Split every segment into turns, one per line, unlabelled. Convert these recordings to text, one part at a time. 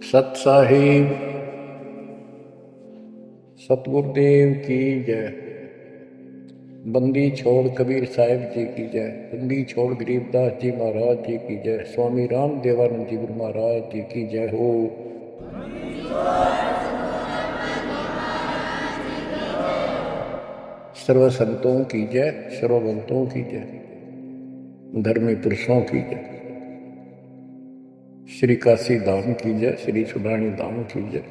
सत साहिब सतगुरुदेव की जय। बंदी छोड़ कबीर साहिब जी की जय। बंदी छोड़ गरीबदास जी महाराज जी की जय। स्वामी राम देवानंद जी गुरु महाराज जी की जय हो। सर्व संतों की जय, सर्वभक्तों की जय, धर्मी पुरुषों की जय। श्री काशी धाम की जय, श्री सुडानी धाम की जय,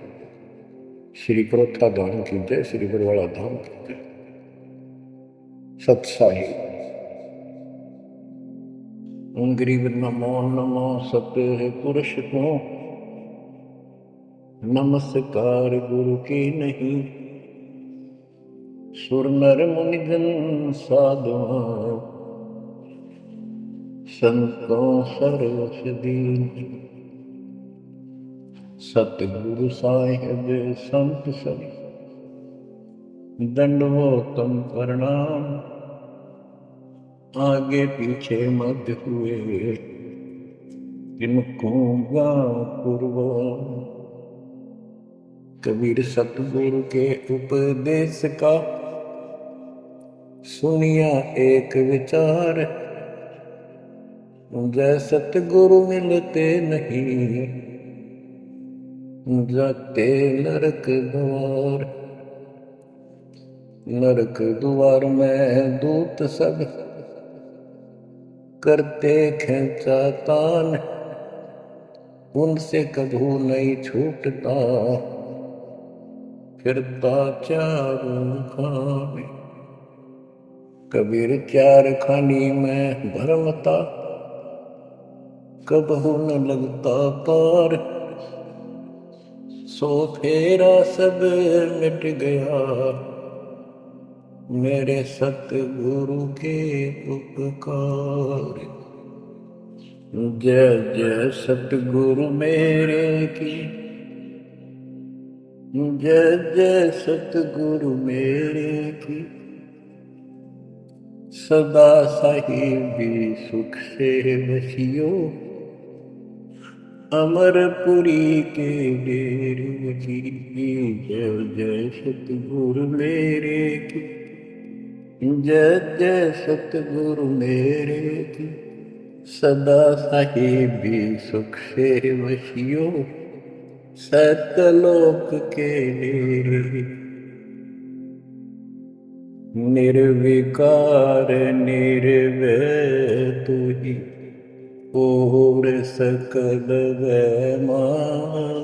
श्री क्रोथा धाम की जय, श्री बरवाड़ा धाम की जय। सत्साही गरीब नमो नमो सत्य पुरुष को नमस्कार गुरु की नहीं। सुर नर मुनिजन साधु संतों सर्वस दीन। सतगुरु साहिब संत सब दंडवोतम प्रणाम। आगे पीछे मध्य हुए किनको पूर्व। कबीर सतगुरु के उपदेश का सुनिया एक विचार। जय सतगुरु मिलते नहीं जाते नरक द्वार। नरक द्वार में दूत सब करते खेचा तान। उनसे कभू नहीं छूटता फिरता चारों खाने। कबीर चार खानी में भरमता कबहू न लगता पार। सो फेरा सब मिट गया मेरे सतगुरु के उपकार। जय जय सतगुरु मेरे की, जय जय सतगुरु मेरे की। सदा साहिबी सुख से बसियो अमरपुरी के डेरे की। जय जय सतगुरु मेरे की, जय जय सतगुरु मेरे की। सदा साहिबी सुख से बसियो सतलोक के डेरे। निर्विकार निर्भय तू ही और सकल वैमान।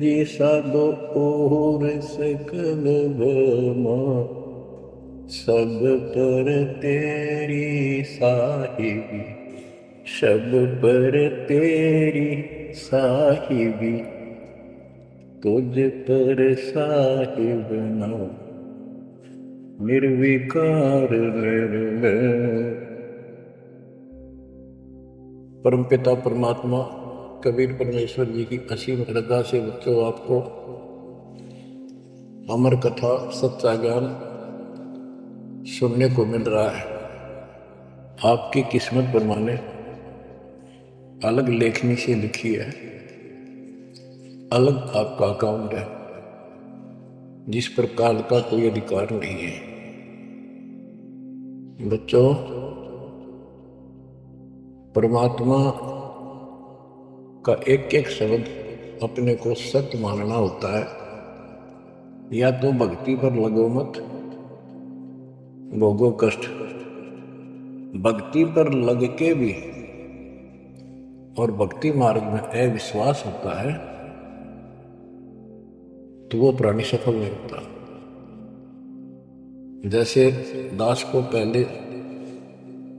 जी साधो और सकल वैमान। सब पर तेरी साहिबी, सब पर तेरी साहिबी। तुझ पर साहिब नाम निर्विकार निर्भय। परमपिता परमात्मा कबीर परमेश्वर जी की असीम श्रद्धा से बच्चों आपको अमर कथा सच्चा ज्ञान सुनने को मिल रहा है। आपकी किस्मत परमाने अलग लेखनी से लिखी है, अलग आपका अकाउंट है जिस पर काल का कोई अधिकार नहीं है। बच्चों, परमात्मा का एक एक शब्द अपने को सत्य मानना होता है। या तो भक्ति पर लगो मत भोगो कष्ट। भक्ति पर लग के भी और भक्ति मार्ग में अविश्वास होता है तो वो प्राणी सफल नहीं होता। जैसे दास को पहले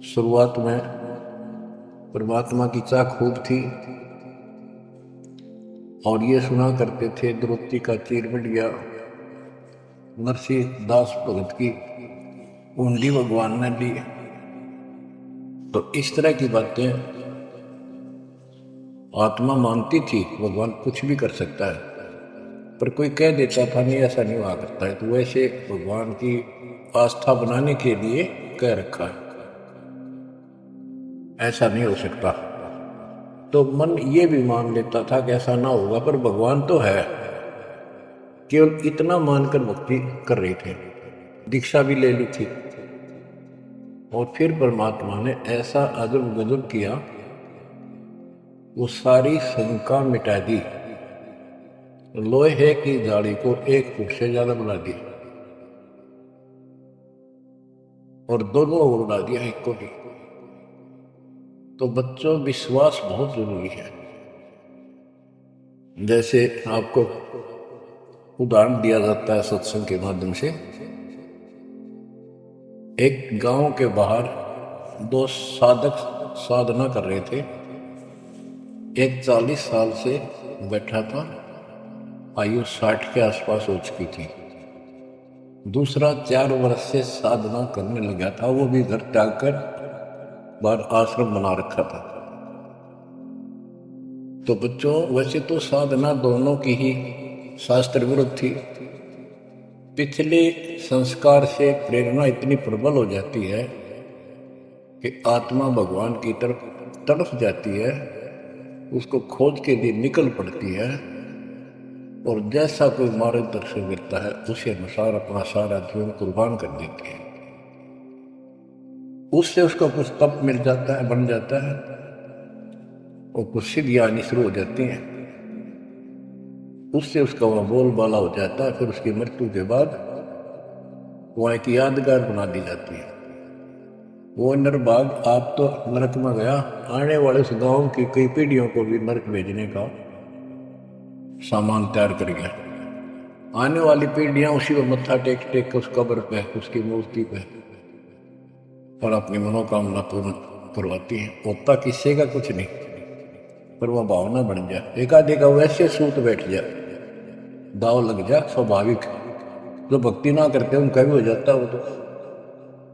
शुरुआत में परमात्मा की चाह खूब थी और ये सुना करते थे द्रौपदी का चीर मिट गया, नरसिंह दास भगत की कुंडली भगवान ने ली। तो इस तरह की बातें आत्मा मानती थी भगवान कुछ भी कर सकता है, पर कोई कह देता था नहीं ऐसा नहीं हुआ करता है, तो वैसे भगवान की आस्था बनाने के लिए कह रखा है ऐसा नहीं हो सकता। तो मन ये भी मान लेता था कि ऐसा ना होगा, पर भगवान तो है। केवल इतना मानकर भक्ति कर रहे थे, दीक्षा भी ले ली थी। और फिर परमात्मा ने ऐसा अजब गजब किया, वो सारी शंका मिटा दी, लोहे की जाड़ी को 1 फुट से ज्यादा बढ़ा दी और दोनों को उड़ा दिया, एक को भी। तो बच्चों, विश्वास बहुत जरूरी है। जैसे आपको उदाहरण दिया जाता है सत्संग के माध्यम से, एक गांव के बाहर 2 साधक साधना कर रहे थे। एक 40 साल से बैठा था, आयु 60 के आसपास हो चुकी थी। दूसरा 4 वर्ष से साधना करने लगा था, वो भी घर त्याग कर बाहर आश्रम बना रखा था। तो बच्चों, वैसे तो साधना दोनों की ही शास्त्र विरुद्ध थी। पिछले संस्कार से प्रेरणा इतनी प्रबल हो जाती है कि आत्मा भगवान की तरफ तड़प जाती है, उसको खोज के लिए निकल पड़ती है, और जैसा कोई मार्गदर्शन मिलता है उसी अनुसार अपना सारा जीवन कुर्बान कर देती है। उससे उसको कुछ तप मिल जाता है, बन जाता है, और कुछ सिद्धियां आनी शुरू हो जाती हैं। उससे उसका वह बोलबाला हो जाता है। फिर उसकी मृत्यु के बाद वह एक यादगार बना दी जाती है। वो नरभाग आप तो नरक में गया, आने वाले उस गांव की कई पीढ़ियों को भी नरक भेजने का सामान तैयार कर गया। आने वाली पीढ़ियां उसी को मत्था टेक टेक उस कब्र पे, उसकी मूर्ति पे, और अपनी मनोकामना पूर्ण करवाती है। होता किसी का कुछ नहीं, पर वह भावना बन जाए, एकाधिका वैसे सूत बैठ जाए, दाव लग जाए। स्वाभाविक जो भक्ति ना करते उनका भी हो जाता, वो तो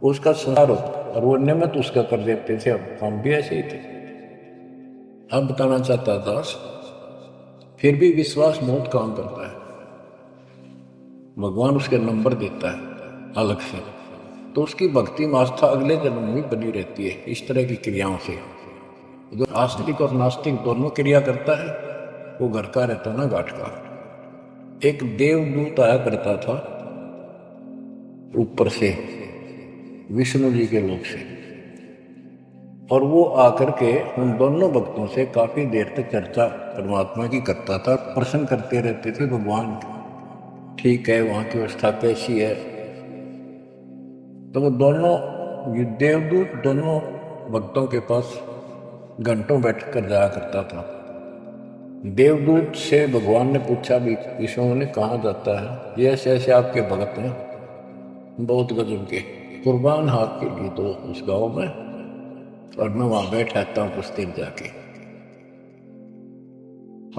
उसका संसार होता, और वो नियमित उसका कर देते थे। हम भी ऐसे ही थे। अब बताना चाहता था, फिर भी विश्वास बहुत काम करता है। भगवान उसके नंबर देता है अलग से, तो उसकी भक्ति में आस्था अगले जन्म में बनी रहती है। इस तरह की क्रियाओं से जो आस्तिक और नास्तिक दोनों क्रिया करता है, वो घर का रहता ना घाट का। एक देवदूत आया करता था ऊपर से, विष्णु जी के लोक से, और वो आकर के उन दोनों भक्तों से काफी देर तक चर्चा परमात्मा की करता था। प्रश्न करते रहते थे, भगवान ठीक है, वहां की व्यवस्था कैसी है। तो वो दोनों देवदूत दोनों भक्तों के पास घंटों बैठ कर जाया करता था। देवदूत से भगवान ने पूछा, भी विष्णु ने कहा जाता है, ये ऐसे ऐसे आपके भगत हैं, बहुत गजब के, कुर्बान हाथ के लिए तो उस गांव में, और मैं वहां बैठ रहता हूं कुछ देर जाके,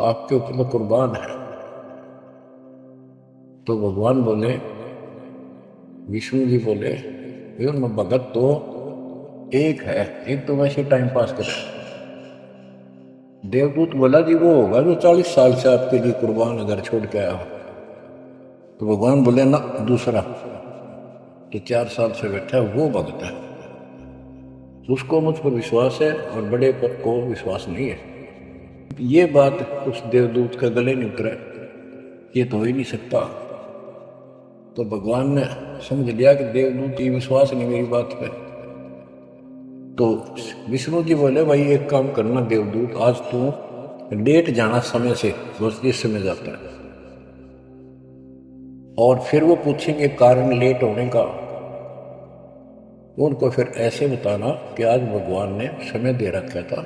आपके ऊपर कुर्बान है। तो भगवान बोले, विष्णु जी बोले, मैं भगत तो एक है, एक तो वैसे टाइम पास करे। देवदूत बोला, जी वो होगा जो 40 साल से आपके लिए कुर्बान अगर छोड़ के आया हो। तो भगवान बोले, ना, दूसरा तो 4 साल से बैठा है, वो भगत है, उसको मुझ पर विश्वास है और बड़े पर को विश्वास नहीं है। ये बात उस देवदूत का गले नहीं उतरा, ये तो हो ही नहीं सकता। तो भगवान ने समझ लिया कि देवदूत की विश्वास नहीं मेरी बात पे। तो विष्णु जी बोले, भाई एक काम करना देवदूत, आज तू लेट जाना समय से, बस जिस समय जाता है, और फिर वो पूछेंगे कारण लेट होने का, उनको फिर ऐसे बताना कि आज भगवान ने समय दे रखा था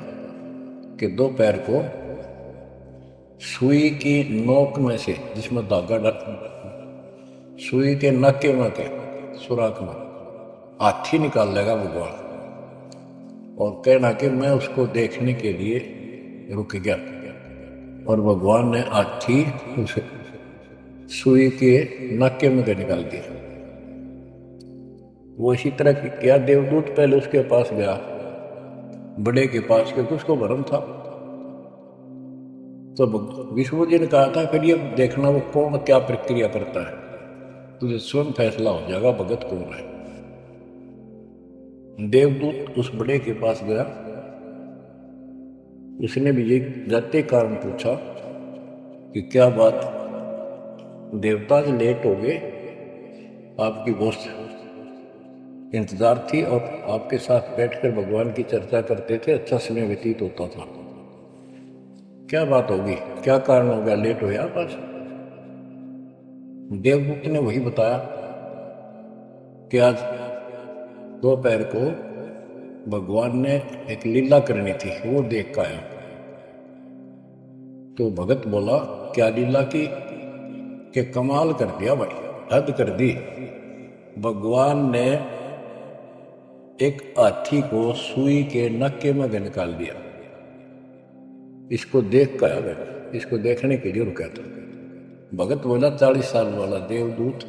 कि दोपहर को सुई की नोक में से, जिसमें धागा डाल, सुई के नाके में के सुराख में हाथी निकाल लेगा भगवान, और कहना कि मैं उसको देखने के लिए रुक गया। और भगवान ने हाथी उसे सुई के नाके में के निकाल दिया। वो इसी तरह किया। देवदूत पहले उसके पास गया, बड़े के पास, क्योंकि उसको भ्रम था। तो विष्णु जी ने कहा था, फिर ये देखना वो कौन क्या प्रक्रिया करता है, तुझे स्वयं फैसला हो जाएगा भगत कौन है। देवदूत उस बड़े के पास गया, उसने भी ये जाते कारण पूछा कि क्या बात देवता से लेट हो गए, आपकी बहुत इंतजार थी और आपके साथ बैठकर भगवान की चर्चा करते थे, अच्छा समय व्यतीत होता था। क्या बात होगी, क्या कारण हो गया, लेट हो गया आप आज? देवदूत ने वही बताया कि आज दोपहर को भगवान ने एक लीला करनी थी, वो देख कर आया। तो भगत बोला क्या लीला की? कि कमाल कर दिया भाई, हद कर दी। भगवान ने एक हाथी को सुई के नक्के में निकाल दिया। इसको देख कर आया, इसको देखने के लिए रुका था। भगत बोला 40 साल वाला देवदूत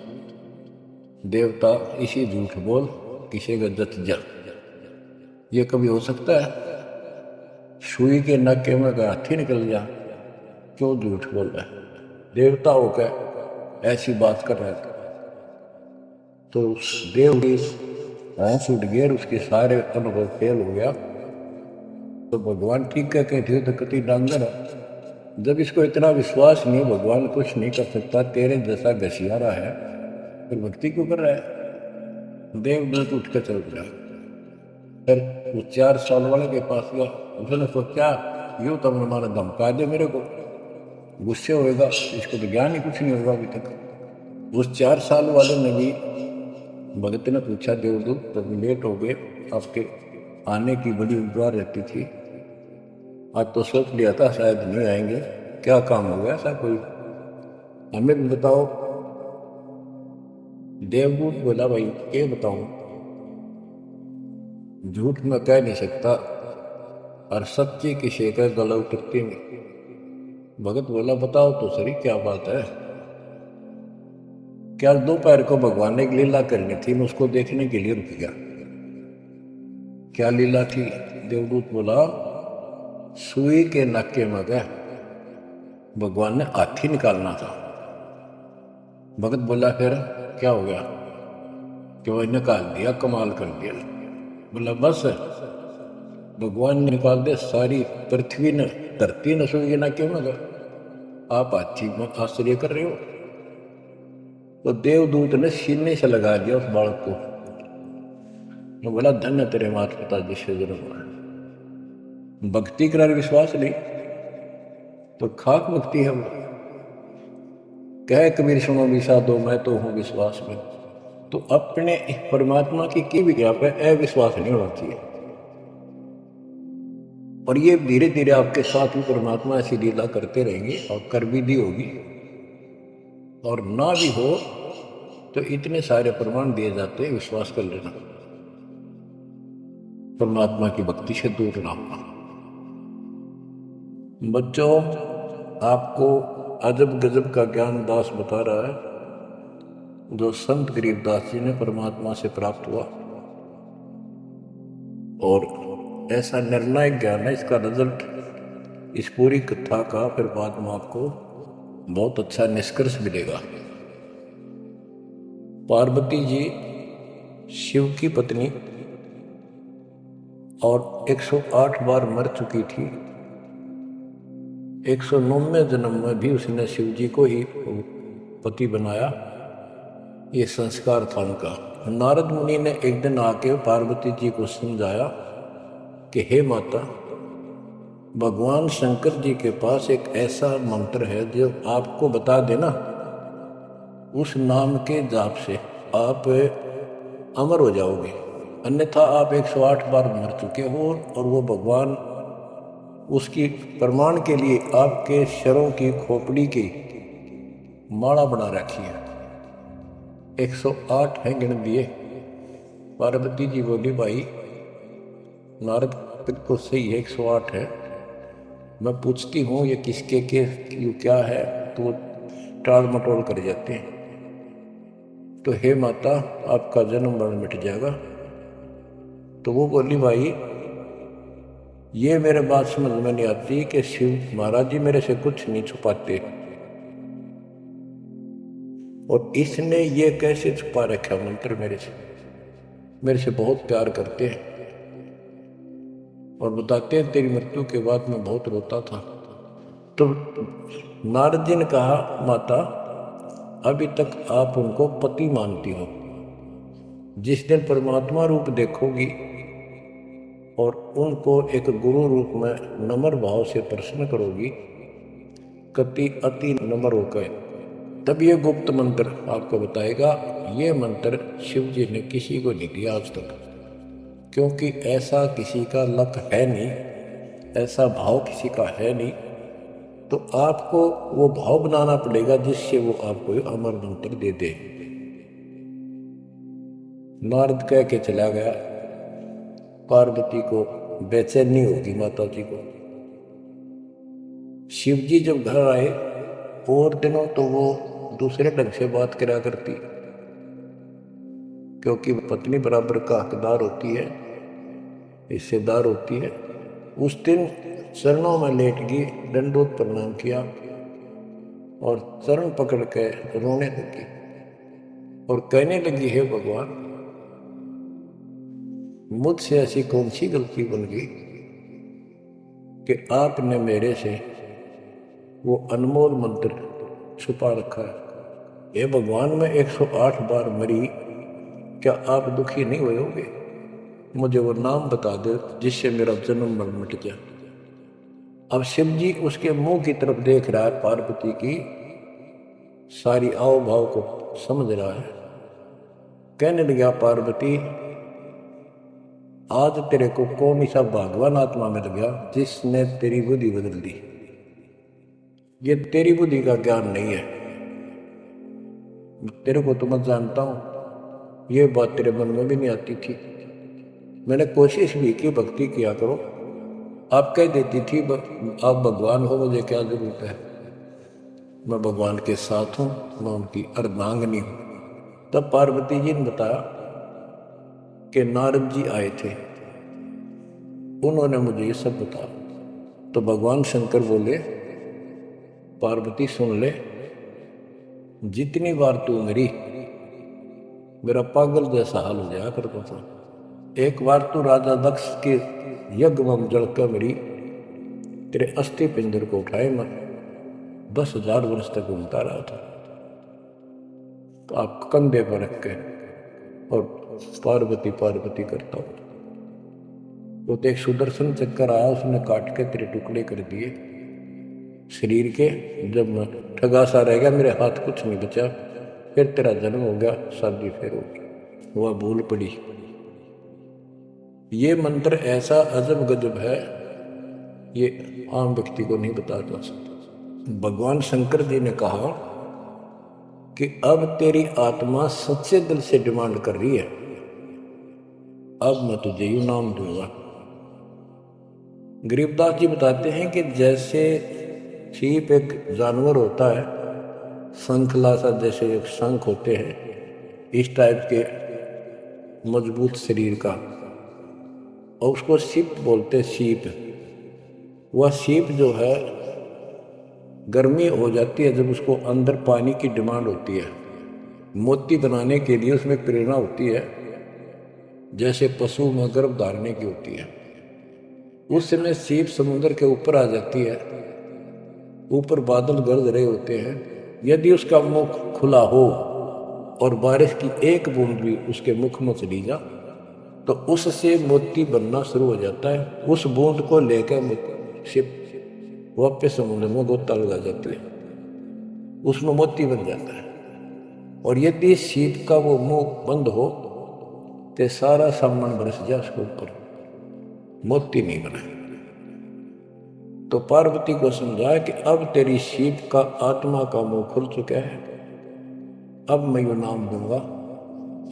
देवता इसी झूठ बोल किसी का जत जा, ये कभी हो सकता है? सुई के नक्के में हाथी निकल जा, क्यों झूठ बोल रहा है? देवता होकर ऐसी बात कर रहा था। तो उस देव की होश उठ गया, उसके सारे अनुभव फेल हो गया। तो भगवान ठीक कह के थे तो कति डांगर है। जब इसको इतना विश्वास नहीं, भगवान कुछ नहीं कर सकता, तेरे जैसा घसियारा है, फिर भक्ति क्यों कर रहा है? देवदूत उठ कर चल गया। फिर वो 4 साल वाले के पास गया। उसने सोचा यूं तो हमारा धमका दे मेरे को, गुस्से होएगा, इसको तो ज्ञान ही कुछ नहीं होगा अभी तक। उस 4 साल वाले ने भी भगत ने पूछा देवदूत तो लेट हो गए, आपके आने की बड़ी इंतजार रहती थी, आज तो सोच लिया था शायद नहीं आएंगे, क्या काम हो गया ऐसा कोई, हमें भी बताओ। देवदूत बोला भाई ये बताऊं, झूठ में कह नहीं सकता और सच्ची की शेखर गला उठती में। भगत बोला बताओ तो सही क्या बात है? क्या दोपहर को भगवान ने एक लीला करनी थी, मैं उसको देखने के लिए रुक गया। क्या लीला थी? देवदूत बोला सुई के नक्के में गए भगवान ने हाथी निकालना था। भगत बोला फिर क्या हो गया? कि वह निकाल दिया, कमाल कर दिया। बोला बस भगवान ने निकाल दिया, सारी पृथ्वी ने धरती ने सुई के नक्के में गए, आप हाथी में आश्चर्य कर रहे हो? तो देवदूत ने सीने से लगा दिया उस बालक को। तो बोला धन्य तेरे माता पिता जिससे जन्म हुआ। भक्ति कर विश्वास नहीं तो खाक भक्ति है वो। कह कबीर सुनो विषा दो, मैं तो हूं विश्वास में। तो अपने परमात्मा की भी क्या पे अविश्वास नहीं होना चाहिए। और ये धीरे धीरे आपके साथ भी परमात्मा ऐसी लीला करते रहेंगे और कर भी दी होगी, और ना भी हो तो इतने सारे प्रमाण दिए जाते हैं, विश्वास कर लेना। परमात्मा की भक्ति से दूर ना होना। बच्चों आपको अजब गजब का ज्ञान दास बता रहा है, जो संत गरीबदास जी ने परमात्मा से प्राप्त हुआ। और ऐसा निर्णायक ज्ञान है, इसका रिजल्ट इस पूरी कथा का फिर बाद में आपको बहुत अच्छा निष्कर्ष मिलेगा। पार्वती जी शिव की पत्नी और 108 बार मर चुकी थी। 109वें जन्म में भी उसने शिव जी को ही पति बनाया, ये संस्कार था उनका। नारद मुनि ने एक दिन आके पार्वती जी को समझाया कि हे माता, भगवान शंकर जी के पास एक ऐसा मंत्र है जो आपको बता देना, उस नाम के जाप से आप अमर हो जाओगे, अन्यथा आप 108 बार मर चुके हो। और वो भगवान उसकी प्रमाण के लिए आपके शरों की खोपड़ी की माला बना रखी है, 108 है गिन दिए। पार्वती जी बोली भाई नारद तो सही है 108 है, मैं पूछती हूँ ये किसके के क्या है, तो टाल मटोल कर जाते हैं। तो हे माता आपका जन्म मरण मिट जाएगा। तो वो बोली भाई ये मेरे बात समझ में नहीं आती कि शिव महाराज जी मेरे से कुछ नहीं छुपाते, और इसने ये कैसे छुपा रखा मंत्र मेरे से बहुत प्यार करते हैं। और बताते हैं तेरी मृत्यु के बाद मैं बहुत रोता था। तो नारद जी ने कहा, माता अभी तक आप उनको पति मानती हो, जिस दिन परमात्मा रूप देखोगी और उनको एक गुरु रूप में नम्र भाव से प्रश्न करोगी, कति अति नम्र होकर, तब ये गुप्त मंत्र आपको बताएगा। ये मंत्र शिव जी ने किसी को नहीं दिया आज तक, क्योंकि ऐसा किसी का लक है नहीं, ऐसा भाव किसी का है नहीं। तो आपको वो भाव बनाना पड़ेगा जिससे वो आपको अमर मंत्र दे दे। नारद कह के चला गया, पार्वती को बेचैनी होगी माता जी को। शिव जी जब घर आए और दिनों तो वो दूसरे ढंग से बात करा करती, क्योंकि पत्नी बराबर का हकदार होती है, हिस्सेदार होती है। उस दिन चरणों में लेट गई, दंडोत प्रणाम किया और चरण पकड़ के रोने लगी और कहने लगी, हे भगवान, मुझसे ऐसी कौन सी गलती बन गई कि आपने मेरे से वो अनमोल मंत्र छुपा रखा है। हे भगवान, मैं 108 बार मरी, क्या आप दुखी नहीं हुए होगे? मुझे वो नाम बता दो जिससे मेरा जन्म मरण मिट गया। अब शिव जी उसके मुंह की तरफ देख रहा है, पार्वती की सारी आओ भाव को समझ रहा है। कहने लगा, पार्वती आज तेरे को कौन सा भगवान आत्मा मिल गया जिसने तेरी बुद्धि बदल दी? ये तेरी बुद्धि का ज्ञान नहीं है, तेरे को तो मैं जानता हूं, ये बात तेरे मन में भी नहीं आती थी। मैंने कोशिश भी की, भक्ति किया करो, आप कह देती थी आप भगवान हो, मुझे क्या जरूरत है, मैं भगवान के साथ हूं, मैं उनकी अर्धांगिनी हूं। तब पार्वती जी ने बताया कि नारद जी आए थे, उन्होंने मुझे ये सब बताया। तो भगवान शंकर बोले, पार्वती सुन ले, जितनी बार तू मरी मेरा पागल जैसा हाल हो जाया करता था। एक बार तो राजा दक्ष के यज्ञ में जलकर मरी, तेरे अस्थि पिंजर को उठाए मैं 10,000 वर्ष तक घूमता रहा था, तो आप कंधे पर रख के और पार्वती पार्वती करता हूं। वो तो एक सुदर्शन चक्कर आया, उसने काट के तेरे टुकड़े कर दिए शरीर के। जब मैं ठगा सा रह गया, मेरे हाथ कुछ नहीं बचा, फिर तेरा जन्म हो गया, शादी फिर होगी, वह भूल पड़ी। ये मंत्र ऐसा अजब गजब है, ये आम व्यक्ति को नहीं बता जा सकता। भगवान शंकर जी ने कहा कि अब तेरी आत्मा सच्चे दिल से डिमांड कर रही है, अब मैं तुझे यू नाम दूंगा। गरीबदास जी बताते हैं कि जैसे सीप एक जानवर होता है, शंखला सा जैसे एक शंख होते हैं, इस टाइप के मजबूत शरीर का, और उसको सीप बोलते, सीप। वह सीप जो है गर्मी हो जाती है जब उसको अंदर पानी की डिमांड होती है, मोती बनाने के लिए उसमें प्रेरणा होती है, जैसे पशु में गर्भ धारने की होती है। उस समय सीप समुद्र के ऊपर आ जाती है, ऊपर बादल गरज रहे होते हैं, यदि उसका मुख खुला हो और बारिश की एक बूंद भी उसके मुख में चली जा तो उससे मोती बनना शुरू हो जाता है। उस बूंद को लेकर शिप वापस समुद्र में गोता लगा जाती है, उसमें मोती बन जाता है। और यदि सीप का वो मुंह बंद हो तो सारा सामान बरस जाए उसके ऊपर, मोती नहीं बना। तो पार्वती को समझाया कि अब तेरी सीप का आत्मा का मुंह खुल चुका है, अब मैं यो नाम दूंगा,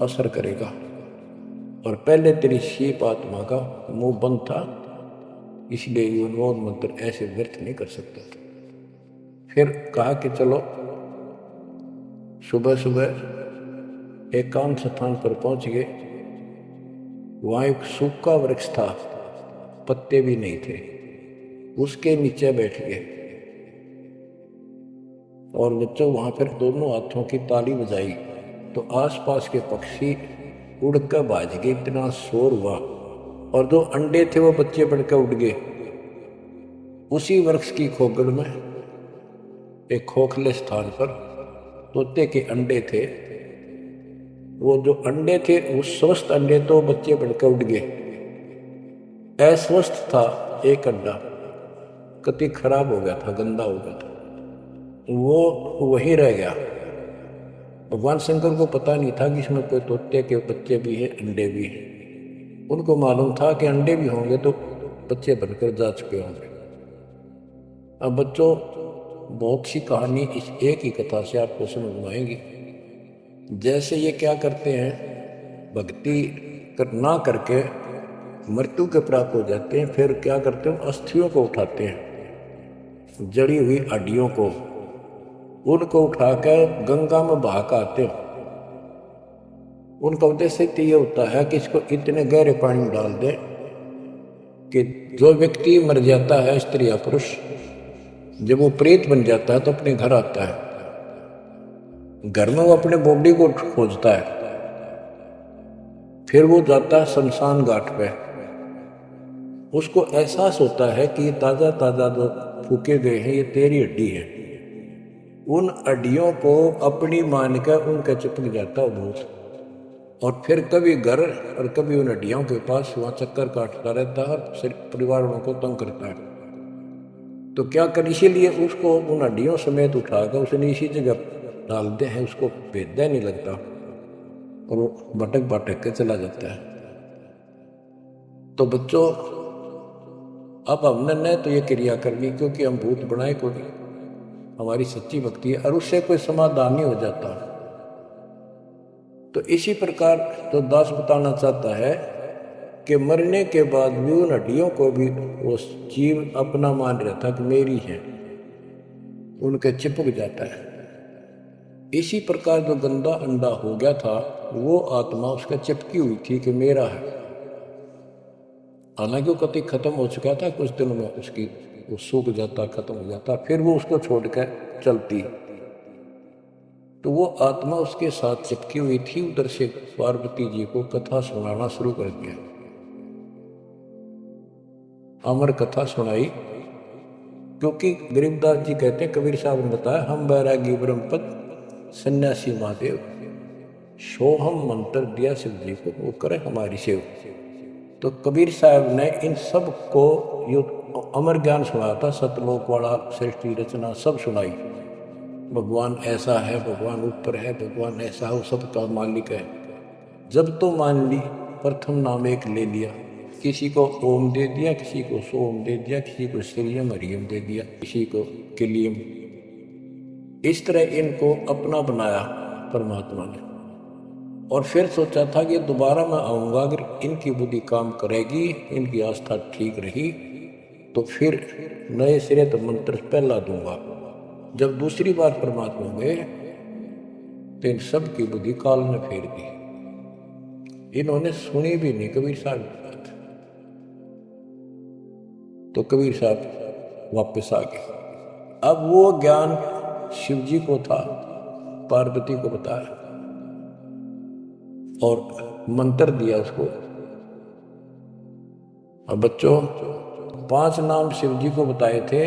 असर करेगा। और पहले तेरी सीप आत्मा का मुंह बंद था, इसलिए ये उन्मोद मंत्र ऐसे व्यर्थ नहीं कर सकता था। फिर कहा कि चलो सुबह सुबह एकांत स्थान पर पहुंच गए। वहां एक सूखा वृक्ष था, पत्ते भी नहीं थे, उसके नीचे बैठ गए और बच्चों वहां पर दोनों हाथों की ताली बजाई तो आसपास के पक्षी उड़कर भाज गए, इतना शोर हुआ और जो अंडे थे वो बच्चे बनकर उड़ गए। उसी वृक्ष की खोगल में एक खोखले स्थान पर तोते के अंडे थे। वो जो अंडे थे वो स्वस्थ अंडे तो बच्चे बनकर उड़ गए। अस्वस्थ था एक अंडा, कति खराब हो गया था, गंदा हो गया था, वो वहीं रह गया। भगवान शंकर को पता नहीं था कि इसमें कोई तोते के बच्चे भी हैं, अंडे भी हैं। उनको मालूम था कि अंडे भी होंगे तो बच्चे बनकर जा चुके होंगे। अब बच्चों, बहुत सी कहानी इस एक ही कथा से आपको समझ में आएगी। जैसे ये क्या करते हैं, भक्ति ना करके मृत्यु के प्राप्त हो जाते हैं, फिर क्या करते हैं, अस्थियों को उठाते हैं, जड़ी हुई हड्डियों को, उनको उठाकर गंगा में बहा के आते हैं। उनका उद्देश्य तो ये होता है कि इसको इतने गहरे पानी में डाल दें कि जो व्यक्ति मर जाता है, स्त्री या पुरुष, जब वो प्रेत बन जाता है तो अपने घर आता है। घर में वो अपने बॉडी को खोजता है, फिर वो जाता है शमशान घाट पे। उसको एहसास होता है कि ये ताज़ा ताज़ा जो फूके गए हैं ये तेरी हड्डी है। उन हड्डियों को अपनी मानकर उनका चिपक जाता है भूत, और फिर कभी घर और कभी उन हड्डियों के पास वहाँ चक्कर काटता रहता है और परिवार वालों को तंग करता है। तो क्या कर, इसीलिए उसको उन हड्डियों समेत उठाकर उसने इसी जगह डालते हैं, उसको भेदा नहीं लगता और वो भटक भटक के चला जाता है। तो बच्चों, अब हमने न तो ये क्रिया करनी, क्योंकि हम भूत बनाए को नहीं, हमारी सच्ची भक्ति है और उससे कोई समाधान नहीं हो जाता। तो इसी प्रकार तो दास बताना चाहता है कि मरने के बाद भी उन हड्डियों को भी वो जीव अपना मान रहा था कि मेरी है, उनके चिपक जाता है। इसी प्रकार जो गंदा अंडा हो गया था वो आत्मा उसका चिपकी हुई थी कि मेरा है। हालांकि वो कति खत्म हो चुका था, कुछ दिनों में उसकी वो सूख जाता, खत्म हो जाता, फिर वो उसको छोड़कर चलती। तो वो आत्मा उसके साथ चिपकी हुई थी। उधर से पार्वती जी को कथा सुनाना शुरू कर दिया, अमर कथा सुनाई। क्योंकि गरीबदास जी कहते हैं, कबीर साहब ने बताया, हम बैरागी ब्रह्मपद सन्यासी महादेव, सोहम मंत्र दिया शिव जी को, वो करे हमारी सेव। तो कबीर साहब ने इन सब को यो अमर ज्ञान सुनाया था, सतलोक वाला, सृष्टि रचना सब सुनाई। भगवान ऐसा है, भगवान ऊपर है, भगवान ऐसा है, वो सबका मालिक है। जब तो मान ली, प्रथम नाम एक ले लिया, किसी को ओम दे दिया, किसी को सोम दे दिया, किसी को श्रीयम हरियम दे दिया, किसी को किलियम। इस तरह इनको अपना बनाया परमात्मा ने। और फिर सोचा था कि दोबारा मैं आऊँगा, अगर इनकी बुद्धि काम करेगी, इनकी आस्था ठीक रही, तो फिर नए सिरे तो मंत्र पहला दूंगा। जब दूसरी बार परमात्मा गए तो इन सब की बुद्धि काल ने फेर दी। इन्होंने सुनी भी नहीं कबीर साहब की बात। तो कबीर साहब वापस आ गए। अब वो ज्ञान शिव जी को था, पार्वती को बताया और मंत्र दिया उसको। अब बच्चों, 5 नाम शिव जी को बताए थे,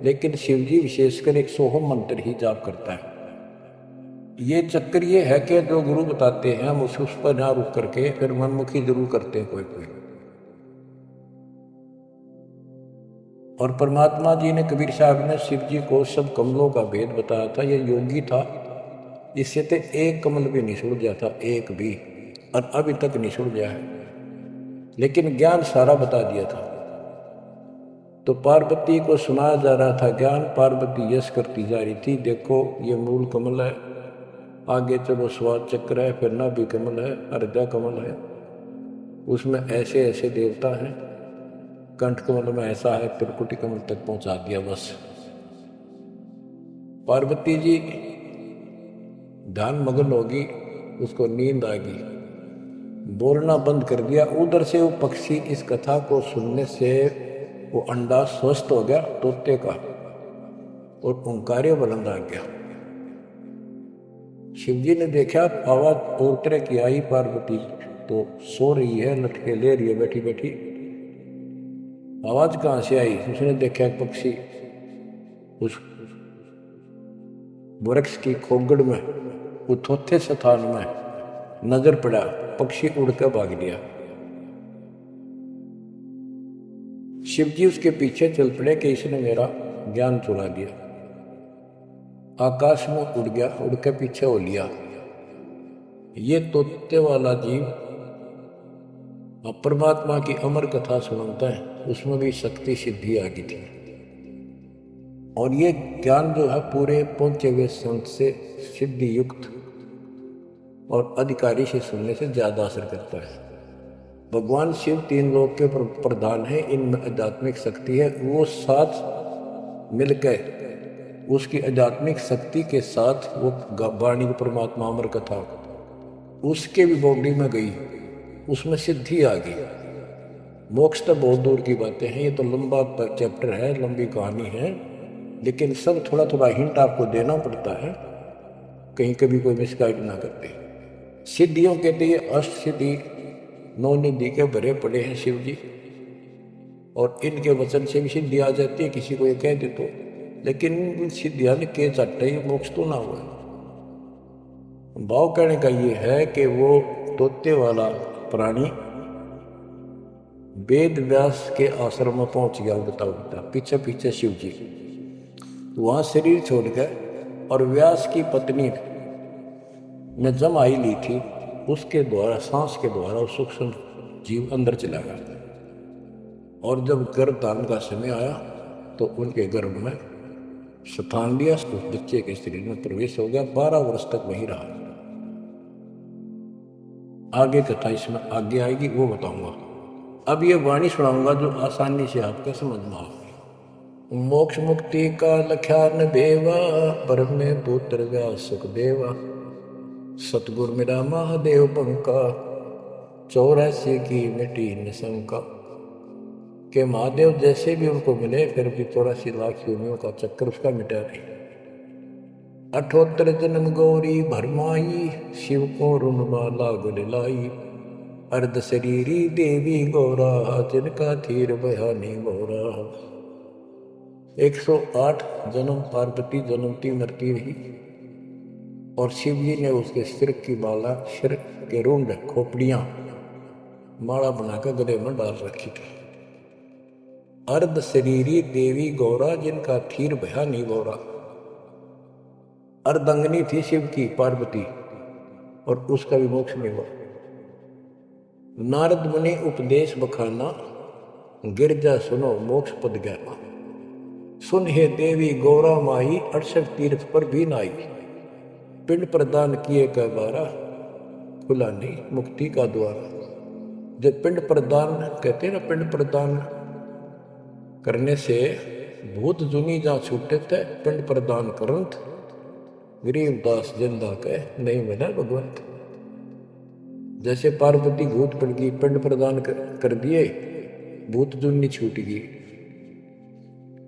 लेकिन शिव जी विशेषकर एक सोहम मंत्र ही जाप करता है। ये चक्कर ये है कि जो गुरु बताते हैं हम उस पर ना रुक करके फिर मनमुखी जरूर करते हैं कोई कोई। और परमात्मा जी ने, कबीर साहब ने शिव जी को सब कमलों का भेद बताया था। ये योगी था, इससे तो एक कमल भी नहीं सुलझा था, एक भी, और अभी तक नहीं सुलझा है, लेकिन ज्ञान सारा बता दिया था। तो पार्वती को सुनाया जा रहा था ज्ञान, पार्वती यश करती जा रही थी, देखो ये मूल कमल है, आगे चलो स्वाद चक्र है, फिर नाभि कमल है, हृदय कमल है, उसमें ऐसे ऐसे देवता हैं, कंठ कमल में ऐसा है, त्रिकुटी कमल तक पहुंचा दिया। बस पार्वती जी ध्यान मगन होगी, उसको नींद आ गई, बोलना बंद कर दिया। उधर से वो पक्षी इस कथा को सुनने से वो अंडा स्वस्थ हो गया तोते का, और ओंकार्य बुलंद आ गया। शिवजी ने देखा, आवाज और तरह की आई, पार्वती तो सो रही है, लटके ले रही है बैठी बैठी। आवाज कहाँ से आई? उसने देखा एक पक्षी उस वृक्ष की खोगड़ में, उथोथे स्थान में नजर पड़ा। पक्षी उड़कर भाग लिया। शिवजी उसके पीछे चल पड़े कि इसने मेरा ज्ञान चुरा लिया। आकाश में उड़ गया, उड़ के पीछे हो लिया। ये तोते वाला जीव परमात्मा की अमर कथा सुनाता है, उसमें भी शक्ति सिद्धि आ गई थी। और ये ज्ञान जो है पूरे पहुंचे हुए संत से सिद्धि युक्त और अधिकारी से सुनने से ज्यादा असर करता है। भगवान शिव 3 लोक के प्रधान है, इनमें आध्यात्मिक शक्ति है। वो साथ मिलकर उसकी आध्यात्मिक शक्ति के साथ वो वाणी परमात्मा अमर कथा उसके भी बॉडी में गई, उसमें सिद्धि आ गई। मोक्ष तो बहुत दूर की बातें हैं, ये तो लंबा चैप्टर है, लंबी कहानी है, लेकिन सब थोड़ा थोड़ा हिंट आपको देना पड़ता है, कहीं कभी कोई मिसगाइड ना करते। सिद्धियों कहते ये अष्ट सिद्धि 9 निधि के भरे पड़े हैं शिव जी, और इनके वचन से भी सिद्धि आ जाती है। किसी को ये कह दे तो, लेकिन सिद्धियां ने के चट्टे मोक्ष तो ना हुआ। भाव कहने का ये है कि वो तोते वाला प्राणी वेद व्यास के आश्रम में पहुंच गया, उड़ता उड़ता पीछे पीछे शिव जी। वहां शरीर छोड़ गए और व्यास की पत्नी ने जमाई ली थी, उसके द्वारा सांस के द्वारा सूक्ष्म जीव अंदर चला गया। और जब गर्भधारण का समय आया तो उनके गर्भ में स्थान लिया, उस बच्चे के शरीर में प्रवेश हो गया। 12 वर्ष तक वहीं रहा। आगे कथा इसमें आगे आएगी, वो बताऊंगा। अब ये वाणी सुनाऊंगा जो आसानी से आपके समझ में आएगी। मोक्ष मुक्ति का लख्यान बेवा, ब्रह्म में पुत्र व्यास सुख देवा। सतगुरु मेरा महादेव बंका, 84 की मिटी निशंका। के महादेव जैसे भी उनको मिले, फिर भी 84 लाख योनियों का चक्कर उसका मिटा नहीं। 78 जन्म गौरी भरमाई, शिव को रुनमाला गुलाई। अर्ध शरीरी देवी गौरा, जिनका थीर बयानी गौरा। 108 जन्म पार्वती जन्मती मरती रही, और शिव जी ने उसके सिर की माला, सिर के रुंड खोपड़ियां माला बनाकर गले में डाल रखी थी। अर्ध शरीरी देवी गौरा, जिनका थीर भयानी गौरा। अर्धंगनी थी शिव की पार्वती, और उसका भी मोक्ष नहीं हुआ। नारद मुनि उपदेश बखाना, गिरजा सुनो मोक्ष पद गया। सुन हे देवी गौरा माई, 68 तीर्थ पर भी नाई। पिंड प्रदान किए का बारा, खुला नहीं मुक्ति का द्वारा। जब पिंड प्रदान कहते हैं ना, पिंड प्रदान करने से भूत जुनी जा छूटे थे। पिंड प्रदान करंत, गरीबदास जिंदा कह नहीं मिला भगवंत। जैसे पार्वती भूत पड़ गई, पिंड प्रदान कर दिए, भूत जुनी छूट गई,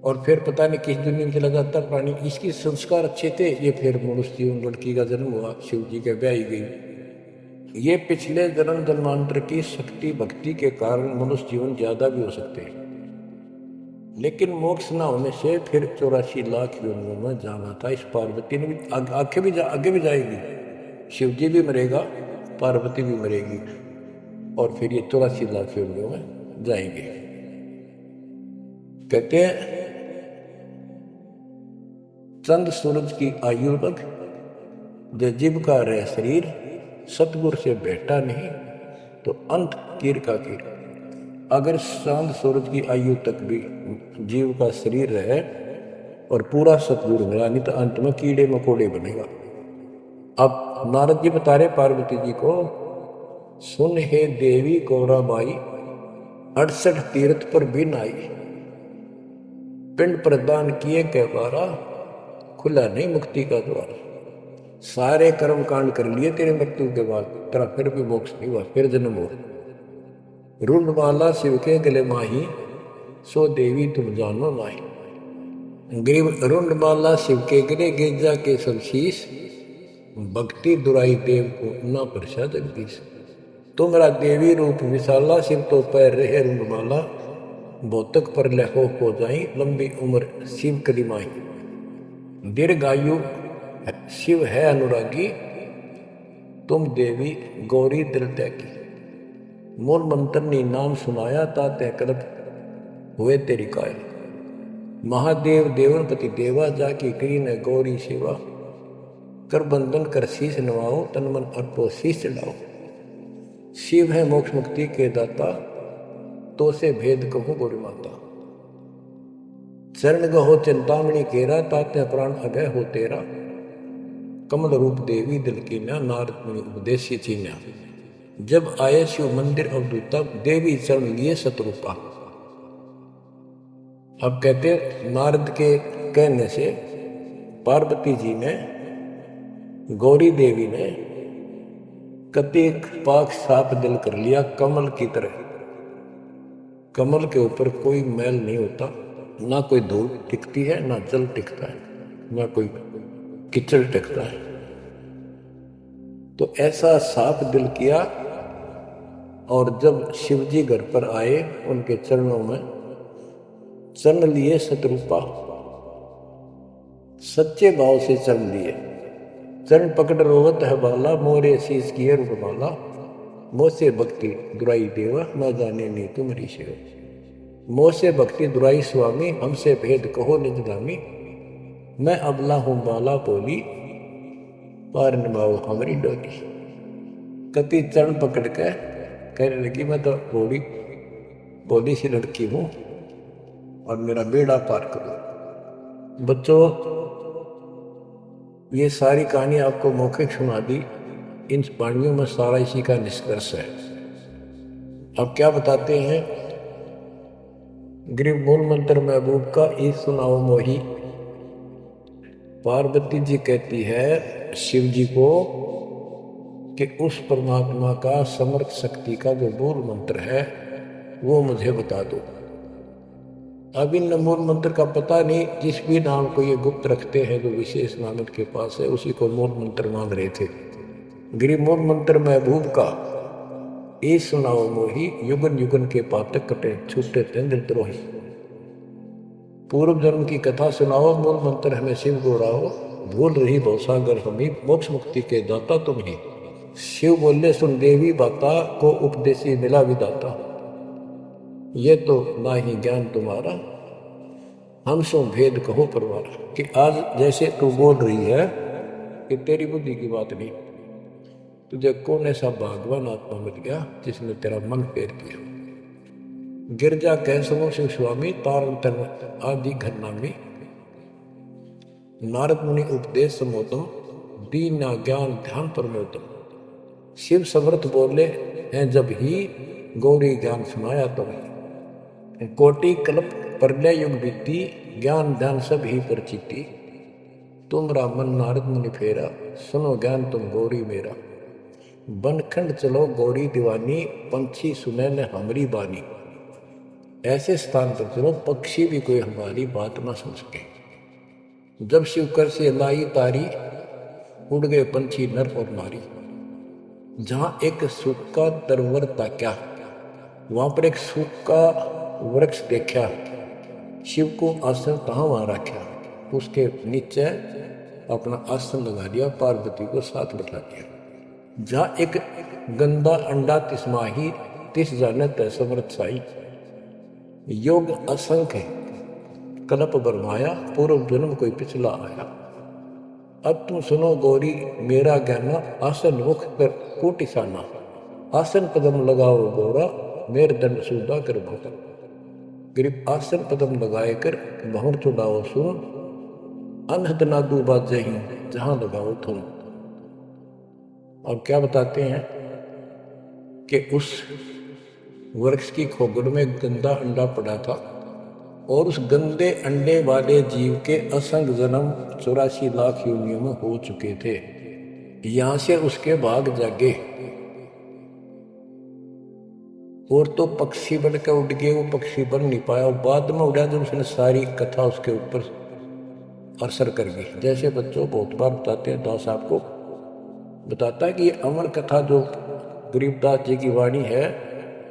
और फिर पता नहीं किस दुनिया में चला जाता प्राणी। इसके संस्कार अच्छे थे, ये फिर मनुष्य जीवन, लड़की का जन्म हुआ, शिव जी के ब्याही गई। ये पिछले जन्म जन्मांतर की शक्ति भक्ति के कारण मनुष्य जीवन ज्यादा भी हो सकते हैं, लेकिन मोक्ष ना होने से फिर 84 लाख योनियों में जाना था। इस पार्वती ने भी आगे भी जाएगी। शिव जी भी मरेगा, पार्वती भी मरेगी, और फिर ये 84 लाख योनियों में जाएंगे। कहते हैं चंद सूरज की आयु लग, जो जीव का रह शरीर। सतगुरु से बेटा नहीं तो अंत कीर का कीर। अगर चांद सूरज की आयु तक भी जीव का शरीर रहे और पूरा सतगुरु मिला, नहीं तो अंत में कीड़े मकोड़े बनेगा। अब नारद जी बता रहे पार्वती जी को, सुन हे देवी गौराबाई, 68 तीर्थ पर भी नाई। पिंड प्रदान किए के बारा, खुला नहीं मुक्ति का द्वार। सारे कर्म कांड कर लिए तेरे मृत्यु के बाद, तेरा फिर भी मोक्ष नहीं हुआ, फिर जन्म हुआ। रुंडमाला शिव के गले माही, सो देवी तुम जानो माही। ग्रीव रुंडमाला शिव के गले, गिरजा के सब शीश। भक्ति दुराई देव को ना परसा जगदीश। तुमरा देवी रूप विशाला, शिव तो पैर रहे रुंडमाला, भौतक पर लहो हो जाई, लंबी उम्र शिव कलिमाई। दीर्घायु शिव है अनुरागी, तुम देवी गौरी दिल त्यागी। मूल मंत्र ने नाम सुनाया, ताते कल्प हुए तेरी काया। महादेव देवनपति देवा, जाकी करी ने गौरी सेवा। कर बंधन कर शीश नवाओ, तन मन अर्पो शीश चढ़ाओ। शिव है मोक्ष मुक्ति के दाता, तो से भेद कहूं गौरी माता। चरण गहो चिंतामणि केरा, ताते प्राण अभय हो तेरा। कमल रूप देवी दिल कीन्या, नारद मुनि उपदेश चीन्या। जब आए शिव मंदिर अवधूता, देवी चरण लिए सतरूपा। अब कहते नारद के कहने से पार्वती जी ने, गौरी देवी ने कतिक पाक साफ दिल कर लिया, कमल की तरह। कमल के ऊपर कोई मैल नहीं होता, ना कोई धूल टिकती है, ना जल टिकता है, ना कोई कीचड़ टिकता है। तो ऐसा साफ दिल किया। और जब शिवजी घर पर आए, उनके चरणों में चरण लिए सतरूपा। सच्चे भाव से चरण लिए। चरण पकड़ रोवत है बाला, मोरे शीश किए रूपमाला। मोसे भक्ति दुराई देवा, न जाने नी तुम्हारी सेवा। मोसे भक्ति दुराई स्वामी, हमसे भेद कहो निज दामी। मैं अबला हूं बाला बोली, पार निभाओ हमारी डोली। कति चरण पकड़ के कहने लगी, मैं तो बोली सी लड़की हूं और मेरा बेड़ा पार करो। बच्चों, ये सारी कहानी आपको मौखिक सुना दी। इन वाणियों में सारा इसी का निष्कर्ष है। अब क्या बताते हैं? गृह मूल मंत्र महबूब का ई सुनाओ मोही। पार्वती जी कहती है शिव जी को कि उस परमात्मा का समर्थ शक्ति का जो मूल मंत्र है वो मुझे बता दो। अब इन मूल मंत्र का पता नहीं, जिस भी नाम को ये गुप्त रखते हैं, जो विशेष नाम इनके पास है, उसी को मूल मंत्र मान रहे थे। गिरी मूल मंत्र महबूब का ए सुनाओ मोही, युगन युगन के पातक कटे छूटे चंद्र द्रोही। पूर्व जन्म की कथा सुनाओ, मूल मंत्र हमें शिव गोराओ। भूल रही भवसागर हमी, मोक्ष मुक्ति के दाता तुम ही। शिव बोले सुन देवी बाता, को उपदेशी मिला विदाता। ये तो ना ही ज्ञान तुम्हारा, हम सो भेद कहो परवारा। कि आज जैसे तू बोल रही है कि तेरी बुद्धि की बात नहीं, तुझे कौन ऐसा भगवान आत्मा मिल गया जिसने तेरा मन फेर दिया। गिरजा कैसवो शिव स्वामी, तारण तन आदि घरनामी। नारद मुनि उपदेश समोदम, दीना ज्ञान ध्यान परमोदम। शिव समर्थ बोले हैं जब ही, गौरी ज्ञान सुनाया तुम्हें। कोटि कल्प प्रलय युग बीती, ज्ञान ध्यान सब ही परचिति। तुमरा मन नारद मुनि फेरा, सुनो ज्ञान तुम गौरी मेरा। बनखंड चलो गौरी दीवानी, पंछी सुने न हमारी बानी। ऐसे स्थान पर चलो पक्षी भी कोई हमारी बात ना सुन सके। जब शिवकर से लाई तारी, उड़ गए पंछी नर और नारी। जहां एक सूखा तरवर ताक्या, वहां पर एक सूखा वृक्ष देखा। शिव को आसन कहाँ वहां रखा, उसके नीचे अपना आसन लगा दिया, पार्वती को साथ बैठा दिया। जहां एक गंदा अंडा तिस्माही, तिस जाने तय समर्थ साई। योग असंख्य कल्प बरमाया, पूर्व जन्म कोई पिछला आया। अब तुम सुनो गौरी मेरा ज्ञाना, आसन मुख कर कोटि साना। आसन पदम लगाओ गौरा, मेर दंड सूदा कर भोगा। गरीब आसन पदम लगाए कर बहुर चुड़ाओ सुन, अनहद नादू बाजे ही जहां लगाओ तुम। और क्या बताते हैं कि उस वृक्ष की खोगड़ में गंदा अंडा पड़ा था, और उस गंदे अंडे वाले जीव के असंख्य जन्म 84 लाख योनियों में हो चुके थे। यहां से उसके भाग जागे, और तो पक्षी बन के उड़ गए, वो पक्षी बन नहीं पाया। और बाद में उड़ा जब उसने सारी कथा उसके ऊपर असर कर गई। जैसे बच्चों बहुत बार बताते हैं, दास आपको बताता है कि ये अमर कथा जो गरीबदास जी की वाणी है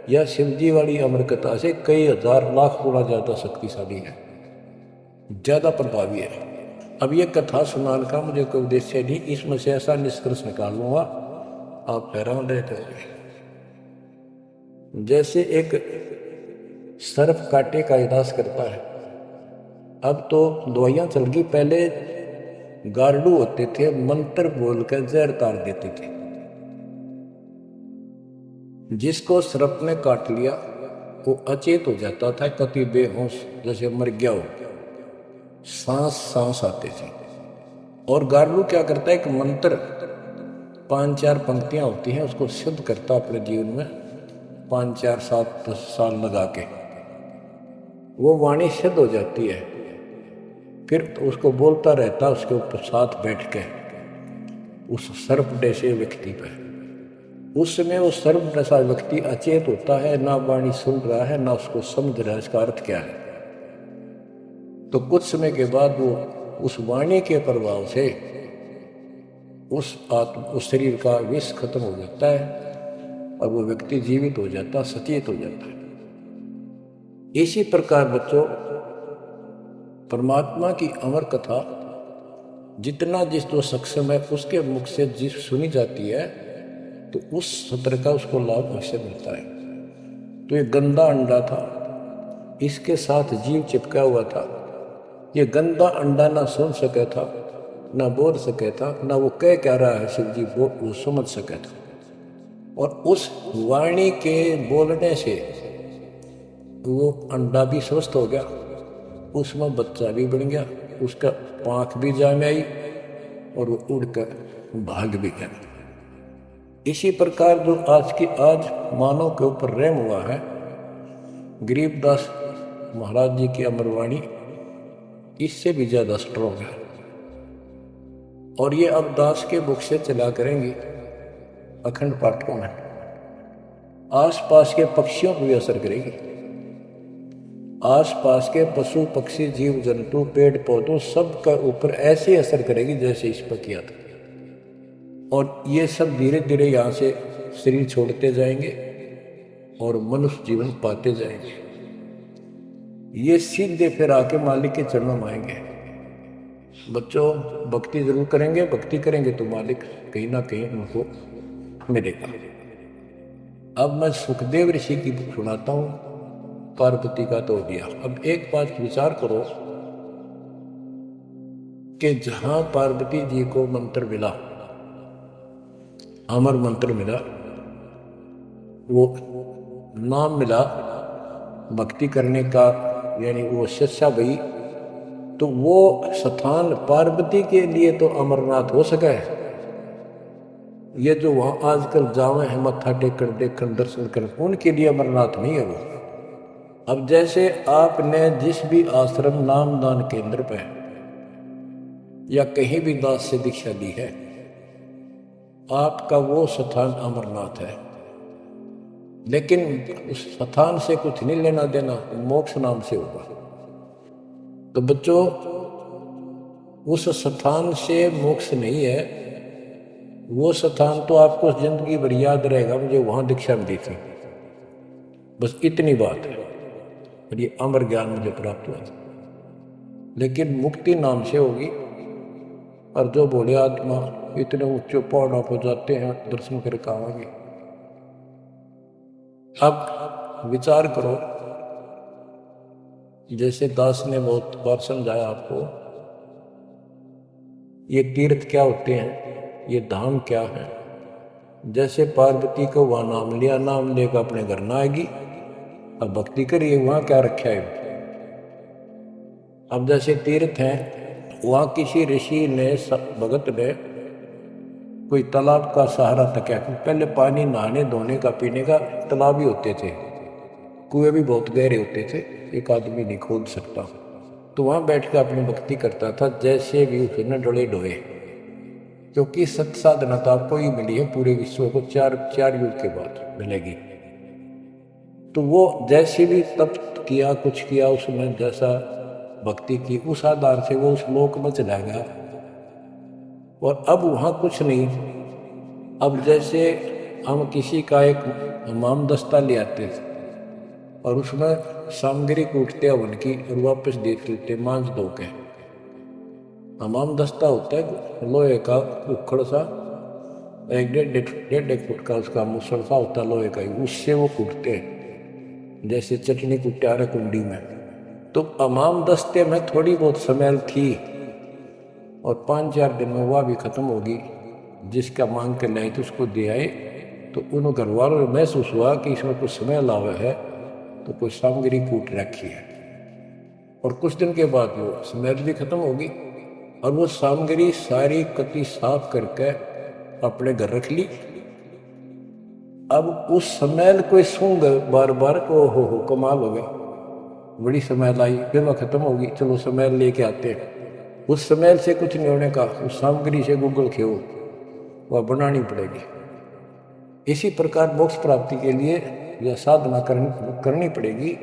या शिव जी वाली अमर कथा से कई हजार लाख गुना ज्यादा शक्तिशाली है, ज्यादा प्रभावी है। अब ये कथा सुनाने का मुझे कोई उद्देश्य नहीं, इसमें से ऐसा निष्कर्ष निकाल लूंगा आप हैरान रह जाओगे। जैसे एक सर्प कांटे का इलाज करता है, अब तो दवाइयां चल गई, पहले गार्डू होते थे, मंत्र बोलकर जहर तार देते थे। जिसको सर्प ने काट लिया वो अचेत हो जाता था, कति बेहोश जैसे मर गया हो, सांस सांस आते थे। और गार्डू क्या करता है, एक मंत्र 5-4 पंक्तियां होती हैं, उसको शुद्ध करता अपने जीवन में 5-4-7-10 साल लगा के, वो वाणी शुद्ध हो जाती है। फिर तो उसको बोलता रहता उसके ऊपर साथ बैठ के उस सर्प जैसे व्यक्ति पर। उस समय वो सर्प जैसा व्यक्ति अचेत होता है, ना वाणी सुन रहा है ना उसको समझ रहा है इसका अर्थ क्या है। तो कुछ समय के बाद वो उस वाणी के प्रभाव से उस शरीर का विष खत्म हो जाता है और वो व्यक्ति जीवित हो जाता, सचेत हो जाता है। इसी प्रकार बच्चों, परमात्मा की अमर कथा जितना जिस तो सक्षम है उसके मुख से जिस सुनी जाती है तो उस सत्र का उसको लाभ अवश्य मिलता है। तो ये गंदा अंडा था, इसके साथ जीव चिपका हुआ था। ये गंदा अंडा ना सुन सके था, ना बोल सके था, ना वो कह क्या रहा है शिव जी वो समझ सके था। और उस वाणी के बोलने से वो अंडा भी स्वस्थ हो गया, उसमें बच्चा भी बन गया, उसका पाँख भी जाम आई और वो उड़कर भाग भी गया। इसी प्रकार जो आज मानव के ऊपर रहम हुआ है, गरीबदास महाराज जी की अमरवाणी इससे भी ज्यादा स्ट्रॉन्ग है। और ये अब दास के बुक से चला करेंगे अखंड पाठकों में, आसपास के पक्षियों को भी असर करेगी, आसपास के पशु पक्षी जीव जंतु पेड़ पौधों सब का ऊपर ऐसे असर करेगी जैसे इस पर किया था। और ये सब धीरे धीरे यहाँ से शरीर छोड़ते जाएंगे और मनुष्य जीवन पाते जाएंगे। ये सीधे फिर आके मालिक के चरणों में आएंगे। बच्चों भक्ति जरूर करेंगे, भक्ति करेंगे तो मालिक कहीं ना कहीं उनको मिलेगा। अब मैं सुखदेव ऋषि की सुनाता हूँ, पार्वती का तो दिया। अब एक बात विचार करो कि जहां पार्वती जी को मंत्र मिला, अमर मंत्र मिला, वो नाम मिला भक्ति करने का, यानी वो शिक्षा भई, तो वो स्थान पार्वती के लिए तो अमरनाथ हो सका है। ये जो वहां आजकल जावे हैं मत्था टेकन देखन दर्शन कर, उनके लिए अमरनाथ नहीं है वो। अब जैसे आपने जिस भी आश्रम नाम दान केंद्र पे या कहीं भी दास से दीक्षा ली है, आपका वो स्थान अमरनाथ है, लेकिन उस स्थान से कुछ नहीं लेना देना, मोक्ष नाम से होगा। तो बच्चों उस स्थान से मोक्ष नहीं है, वो स्थान तो आपको जिंदगी भर याद रहेगा, मुझे वहां दीक्षा मिली थी, बस इतनी बात है। और ये अमर ज्ञान मुझे प्राप्त हुआ था, लेकिन मुक्ति नाम से होगी। और जो बोले आत्मा इतने ऊंचे पहाड़ों पर जाते हैं दर्शन करके आएंगे। अब विचार करो, जैसे दास ने बहुत बार समझाया आपको, ये तीर्थ क्या होते हैं, ये धाम क्या है। जैसे पार्वती को वहां नाम लिया, नाम लेकर अपने घर ना आएगी, अब भक्ति करिए, वहां क्या रखा है। अब जैसे तीर्थ हैं, वहां किसी ऋषि ने भगत ने कोई तालाब का सहारा तक, पहले पानी नहाने धोने का पीने का तालाब ही होते थे, कुएं भी बहुत गहरे होते थे, एक आदमी नहीं खोद सकता। तो वहां बैठ कर अपनी भक्ति करता था, जैसे भी उसने डोले ढोए, क्योंकि सत साधना तो आपको ही मिली है, पूरे विश्व को चार युग के बाद मिलेगी। तो वो जैसे भी तप किया, कुछ किया, उसने जैसा भक्ति की, उस आधार से वो उस लोक में चला गया। और अब वहां कुछ नहीं। अब जैसे हम किसी का एक हमाम दस्ता ले आते थे और उसमें सामग्री कूटते हवन की और वापस दे देते मांझ धो के। हमाम दस्ता होता है लोहे का उखड़ सा, एक डेढ़ फुट का उसका मुसड़ सा होता है लोहे का ही, उससे वो कूटते हैं जैसे चटनी कुटा रहे कुंडी में। तो हमाम दस्ते में थोड़ी बहुत स्मेल थी और 5-4 दिन में वह भी खत्म होगी। जिसका मांग के लाए तो उसको दे आए तो उन घर वालों ने महसूस हुआ कि इसमें कुछ स्मेल आवे है, तो कोई सामग्री कूट रखी है। और कुछ दिन के बाद वो स्मेल भी खत्म होगी और वो सामग्री सारी कति साफ करके अपने घर रख ली। अब उस स्मेल को सूंघ बार बार को हो कमाल हो गया, बड़ी स्मेल आई, फिर वह खत्म होगी, चलो स्मेल लेके आते हैं। उस स्मेल से कुछ नहीं होने का, उस सामग्री से गूगल खेओ वह बनानी पड़ेगी। इसी प्रकार मोक्ष प्राप्ति के लिए यह साधना करनी पड़ेगी।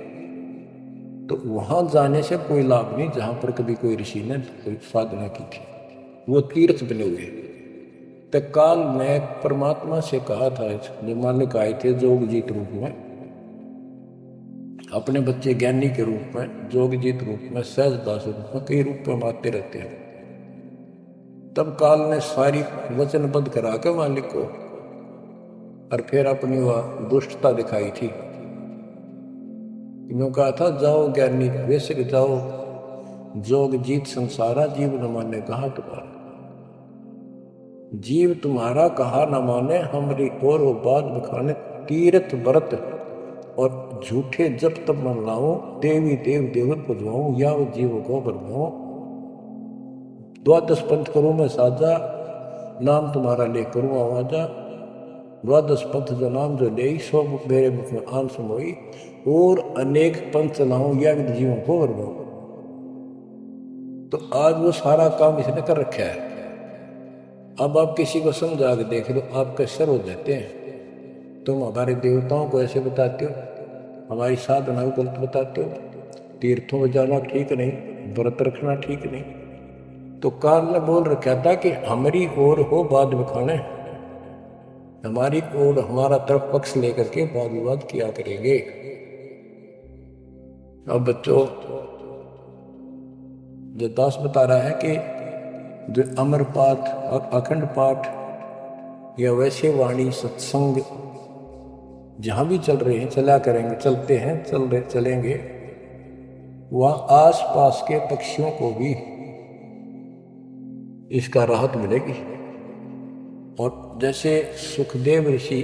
तो वहां जाने से कोई लाभ नहीं जहां पर कभी कोई ऋषि ने कोई साधना की थी, वो तीर्थ बने हुए। तो काल ने परमात्मा से कहा था, जो मालिक आए थे जोगजीत रूप में, अपने बच्चे ज्ञानी के रूप में, जोगजीत रूप में, सहजदास रूप में, कई रूप में आते रहते हैं। तब काल ने सारी वचनबद्ध करा के मालिक को और फिर अपनी वह दुष्टता दिखाई थी। यूं कहा था, जाओ ज्ञानी वैसे जाओ, जोग जीत संसारा, जीव न माने कहा तुम्हारा। जीव तुम्हारा कहा न माने, हमारी और वो बात बखाने, तीर्थ व्रत और झूठे जब तब मन लाऊं, देवी देव देवत बुझवाऊं, या वो जीव को बरवाऊं। द्वादश पंथ करूं मैं साजा, नाम तुम्हारा ले करूं आवाजा। द्वादश पंथ जो नाम जो ले, सो मेरे मुख में आन समोई, और अनेक पंथ चलाऊं, या जीवों को बरवाऊं। तो आज वो सारा काम इसने कर रखा है। अब आप किसी को समझा के देख लो, आपके सर हो जाते हैं। तुम हमारे देवताओं को ऐसे बताते हो, हमारी साधना को गलत बताते हो, तीर्थों में जाना ठीक नहीं, व्रत रखना ठीक नहीं। तो काल ने बोल रखा था कि हमारी ओर हो बाद बखाने, हमारी ओर हमारा तरफ पक्ष लेकर के वाद विवाद किया करेंगे। अब बच्चों, जो दास बता रहा है कि जो अमर पाठ, अखंड पाठ या वैसे वाणी सत्संग जहां भी चल रहे हैं, चला करेंगे, चलते हैं, चलेंगे, वहां आस पास के पक्षियों को भी इसका राहत मिलेगी। और जैसे सुखदेव ऋषि,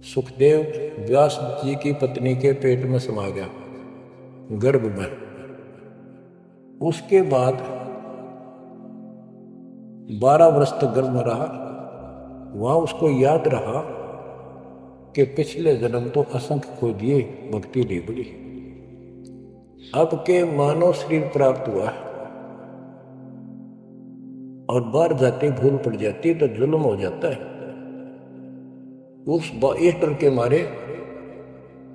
सुखदेव व्यास जी की पत्नी के पेट में समा गया, गर्भ में, उसके बाद 12 वर्ष तक गर्भ में रहा। वहां उसको याद रहा कि पिछले जन्म तो असंख्य खो दिए, भक्ति नहीं बड़ी, अब के मानव शरीर प्राप्त हुआ और बाहर जाते भूल पड़ जाती तो जुल्म हो जाता है। उस डर के मारे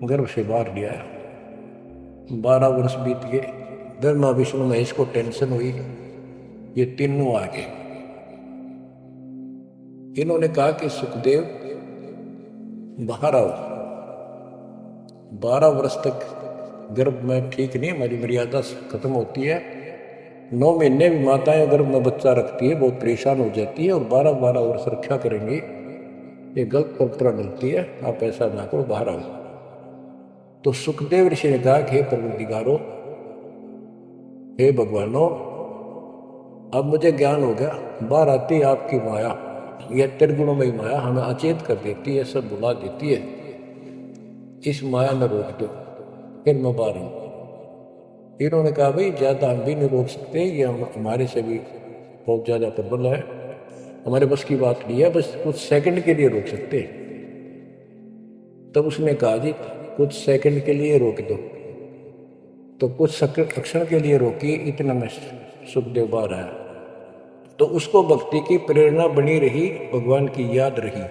गर्भ से बाहर लिया। 12 वर्ष बीत गए, ब्रह्मा विष्णु महेश को टेंशन हुई, ये तीनों आ गए। इन्होंने कहा कि सुखदेव बाहर आओ, 12 वर्ष तक गर्भ में ठीक नहीं, हमारी मर्यादा खत्म होती है। 9 महीने भी माताएं गर्भ में बच्चा रखती है, बहुत परेशान हो जाती है, और 12-12 वर्ष रक्षा करेंगी, ये गलत परंपरा मिलती है, आप ऐसा ना करो, बाहर आओ। तो सुखदेव ऋषि ने कहा कि हे परवरदिगारो, हे भगवानो, अब मुझे ज्ञान हो गया, बाहर आती आपकी माया, यह त्रिगुणों में माया हमें अचेत कर देती है, सब बुला देती है, इस माया न रोक दो, फिर मैं बाहर हूं। इन्होंने कहा भाई ज्यादा हम भी नहीं रोक सकते, ये हमारे से भी बहुत ज्यादा प्रबल है, हमारे बस की बात नहीं है, बस कुछ सेकंड के लिए रोक सकते। तब उसने कहा जी कुछ सेकंड के लिए रोक दो। तो कुछ क्षण के लिए रोकी, इतना में सुखदेव बाहर आया। तो उसको भक्ति की प्रेरणा बनी रही, भगवान की याद रही।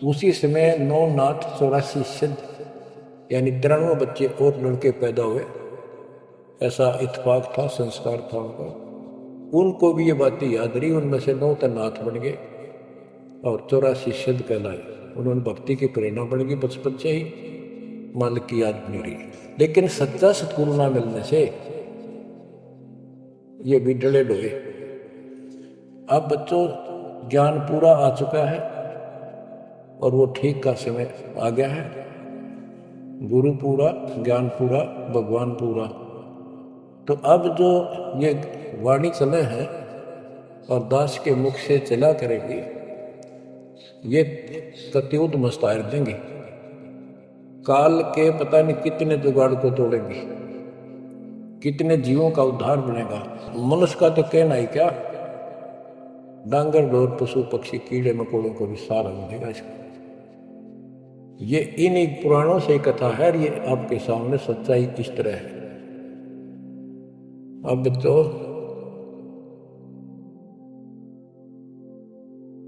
उसी समय 9 नाथ 84 सिद्ध यानी 93 बच्चे और लड़के पैदा हुए, ऐसा इत्तेफाक था, संस्कार था उनका। उनको भी ये बातें याद रही, उनमें से 9 नाथ बन गए। और 84 सिद्ध कहलाए। उन्होंने भक्ति की प्रेरणा बढ़ गई, बचपन से ही मालिक की याद बनी रही। लेकिन सच्चा सतगुरु ना मिलने से ये भी डले डोए। अब बच्चों ज्ञान पूरा आ चुका है और वो ठीक का समय आ गया है। गुरु पूरा, ज्ञान पूरा, भगवान पूरा। तो अब जो ये वाणी चले हैं और दास के मुख से चला करेगी, ये कत्युत मस्तार देंगे। काल के पता नहीं कितने जुगाड़ को तोड़ेंगी, कितने जीवों का उद्धार बनेगा। मनुष्य का तो कहना ही क्या, डांगर डोर पशु पक्षी कीड़े मकोड़ों को भी सारा मिलेगा इसको। ये इन पुराणों से कथा है, ये आपके सामने सच्चाई किस तरह है। अब तो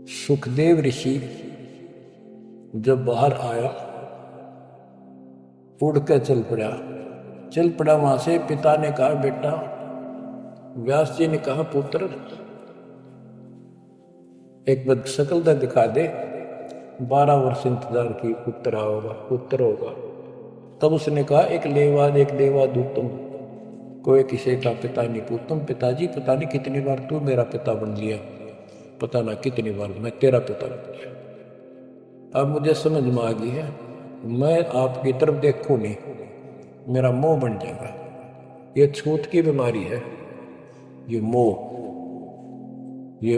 सुखदेव ऋषि जब बाहर आया, उड़ कर चल पड़ा वहां से। पिता ने कहा बेटा, व्यास जी ने कहा पुत्र एक बार शकल दिखा दे। 12 वर्ष इंतजार की, पुत्र होगा। तब उसने कहा एक देवा दूतम, कोई किसी का पिता नहीं पूतम। पिताजी पता नहीं कितनी बार तू मेरा पिता बन लिया, पता ना कितनी बार मैं तेरा पिता बन गया। अब मुझे समझ में आ गई है, मैं आपकी तरफ देखूं नहीं, मेरा मोह बन जाएगा। ये छूत की बीमारी है, ये मोह। ये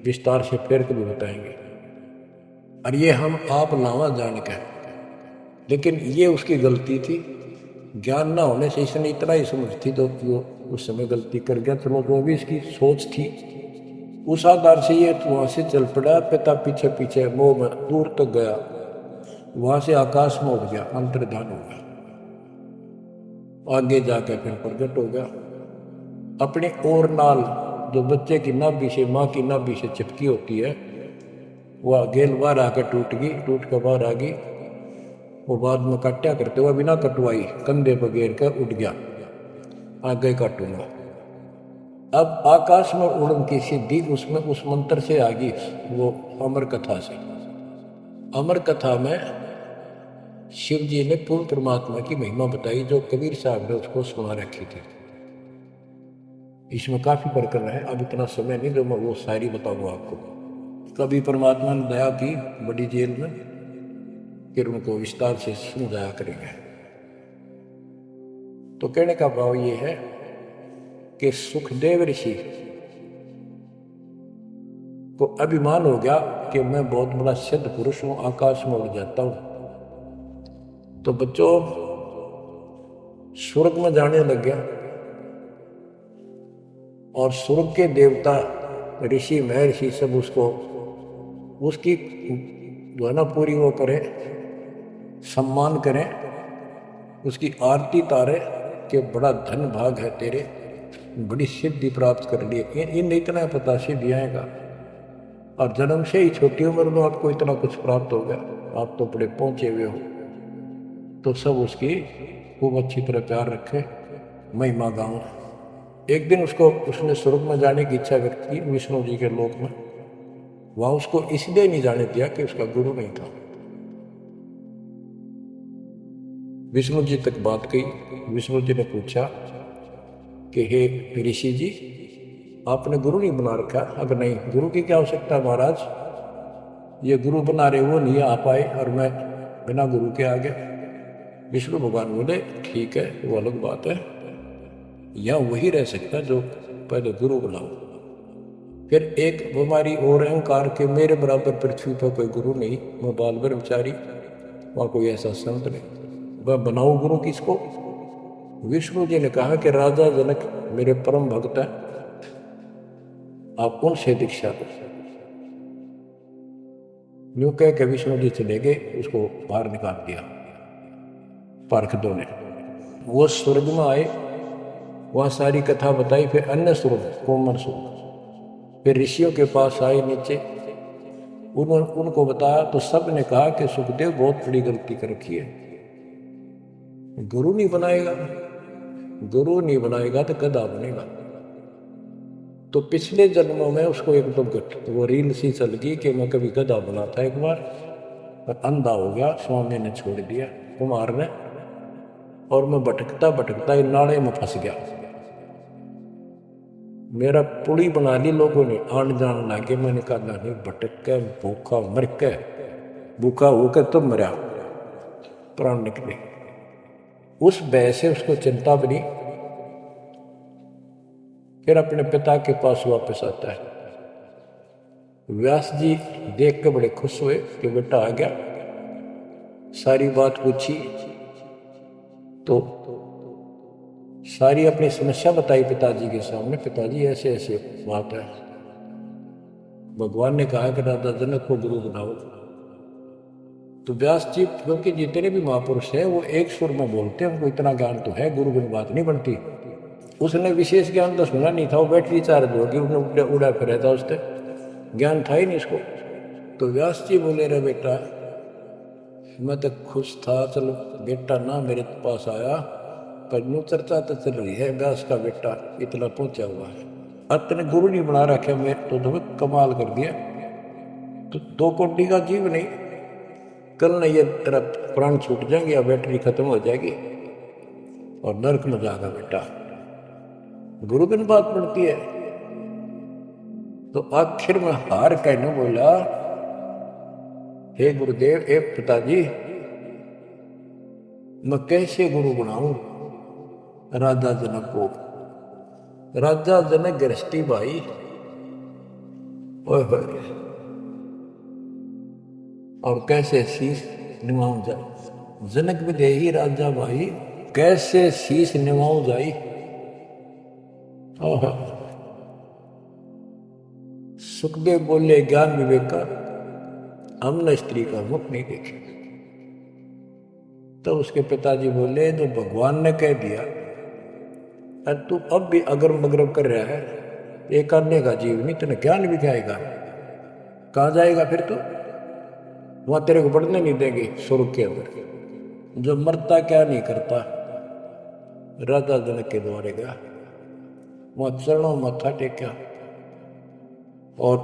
विस्तार से फिर कभी बताएंगे। और ये हम आप लावा जान के, लेकिन ये उसकी गलती थी। ज्ञान ना होने से इसने इतना ही समझ थी तो वो उस समय गलती कर गया। चलो जो भी इसकी सोच थी उस आधार से ये वहां से चल पड़ा। पिता पीछे पीछे मोह में दूर तक गया, वहां से आकाश में उड़ गया, अंतर्धान हो गया। आगे जाकर फिर प्रकट हो गया। अपने और नाल जो बच्चे की नाभि से, माँ की नाभि से चिपकी होती है, वह गेल बाहर आकर टूट कर बाहर आ गई। वो बाद में काटा करते हुए बिना कटवाई कंधे पर घेर कर उठ गया, आगे काटूंगा। अब आकाश में उड़न की सिद्धि उसमें उस मंत्र से आ गई, वो अमर कथा से। अमर कथा में शिव जी ने पूर्ण परमात्मा की महिमा बताई, जो कबीर साहब ने उसको सुना रखी थी। इसमें काफी प्रकरण है, अब इतना समय नहीं जो मैं वो शायरी बताऊंगा आपको। कभी परमात्मा ने दया की बड़ी जेल में, फिर उनको विस्तार से समझाया करेंगे। तो कहने का भाव ये है कि सुखदेव ऋषि को अभिमान हो गया कि मैं बहुत बड़ा सिद्ध पुरुष हूं, आकाश में उड़ जाता हूं। तो बच्चों स्वर्ग में जाने लग गया, और स्वर्ग के देवता ऋषि महर्षि सब उसको उसकी जो है ना पूरी वो करें, सम्मान करें, उसकी आरती तारे कि बड़ा धन भाग है तेरे, बड़ी सिद्धि प्राप्त कर ली। इन इतना पता सिद्धि आएगा, और जन्म से ही छोटी उम्र में आपको इतना कुछ प्राप्त हो गया, आप तो बड़े पहुंचे हुए हो। तो सब उसकी खूब अच्छी तरह प्यार रखे, महिमा गाऊं। एक दिन उसने स्वर्ग में जाने की इच्छा व्यक्त की, विष्णु जी के लोक में। वहां उसको इसलिए नहीं जाने दिया कि उसका गुरु नहीं था। विष्णु जी तक बात गई। विष्णु जी ने पूछा कि हे ऋषि जी, आपने गुरु नहीं बना रखा? अब नहीं, गुरु की क्या आवश्यकता महाराज, ये गुरु बना रहे वो नहीं आ पाए और मैं बिना गुरु के आ गया। विष्णु भगवान बोले ठीक है, वो अलग बात है, या वही रह सकता जो पहले गुरु बनाओ। फिर एक बीमारी और अहंकार के मेरे बराबर पृथ्वी पर कोई गुरु नहीं, मैं बाल ब्रह्मचारी, वहां कोई ऐसा संत नहीं, वह बनाऊं गुरु किसको? विष्णु जी ने कहा कि राजा जनक मेरे परम भक्त हैं, आप उनसे दीक्षा दो। यूं कह के विष्णु जी चले गए, उसको बाहर निकाल दिया पार्षदों ने। वो स्वर्ग में आए, वहां सारी कथा बताई। फिर अन्य स्वर्ग, कोमल स्वर्ग, फिर ऋषियों के पास आए नीचे, उनको बताया तो सब ने कहा कि सुखदेव बहुत बड़ी गलती कर रखी है, गुरु नहीं बनाएगा तो गधा बनेगा। तो पिछले जन्मों में उसको एक दो वो रील सी चल गई कि मैं कभी गधा बना था एक बार, और अंधा हो गया, स्वामी ने छोड़ दिया कुमार ने, और मैं भटकता भटकता इन नाले में फंस गया। मेरा पुड़ी बना ली लोगों ने, आन जान लागे। मैंने कहा नहीं, भटक के भूखा मर के, भूखा होकर तो मरा, प्राण निकले। उस भय से उसको चिंता बनी। फिर अपने पिता के पास वापस आता है। व्यास जी देख के बड़े खुश हुए कि बेटा आ गया। सारी बात पूछी तो सारी अपनी समस्या बताई पिताजी के सामने। पिताजी ऐसे ऐसे बात है, भगवान ने कहा कि राजा जनक को गुरु बनाओ। तो व्यास जी, क्योंकि जितने भी महापुरुष हैं वो एक सुर में बोलते हैं, उनको इतना ज्ञान तो है, गुरु बिन बात नहीं बनती। उसने विशेष ज्ञान तो सुना नहीं था, वो बैटरी चार्ज होगी, उसने उड़ा फिर था, उससे ज्ञान था ही नहीं इसको। तो व्यास जी बोले, रे बेटा मैं तो खुश था, चलो बेटा ना मेरे पास आया, पर यूँ चर्चा तो चल रही है व्यास का बेटा इतना पहुंचा हुआ है, अतने गुरु नहीं बना रखे मेरे तो तुम्हें कमाल कर दिया। तो 2 कोटि का जीव नहीं, कल नहीं ये तेरा प्राण छूट जाएंगे या बैटरी खत्म हो जाएगी और नरक में जाएगा बेटा, गुरु बिन बात पड़ती है। तो आखिर में हार कहने बोला, हे गुरुदेव, हे पिताजी, मैं कैसे गुरु बनाऊं राजा जनक को। राजा जनक गृहस्थी भाई, और कैसे शीश निभाऊं जाए। जनक भी दे ही राजा भाई, कैसे शीश निभाऊं जाई। सुखदेव बोले, ज्ञान विवेक का हमने स्त्री का मुख नहीं देखे। तो उसके पिताजी बोले, जो भगवान ने कह दिया, और तू अब भी अगर मगरब कर रहा है, एक करने का जीव नहीं, तेने ज्ञान भी खाएगा, कहाँ जाएगा फिर तू? वहां तेरे को बढ़ने नहीं देंगे स्वर्ग के अंदर। जो मरता क्या नहीं करता, राजा जनक के द्वारे गया, वहां चरणों मत्था टेका और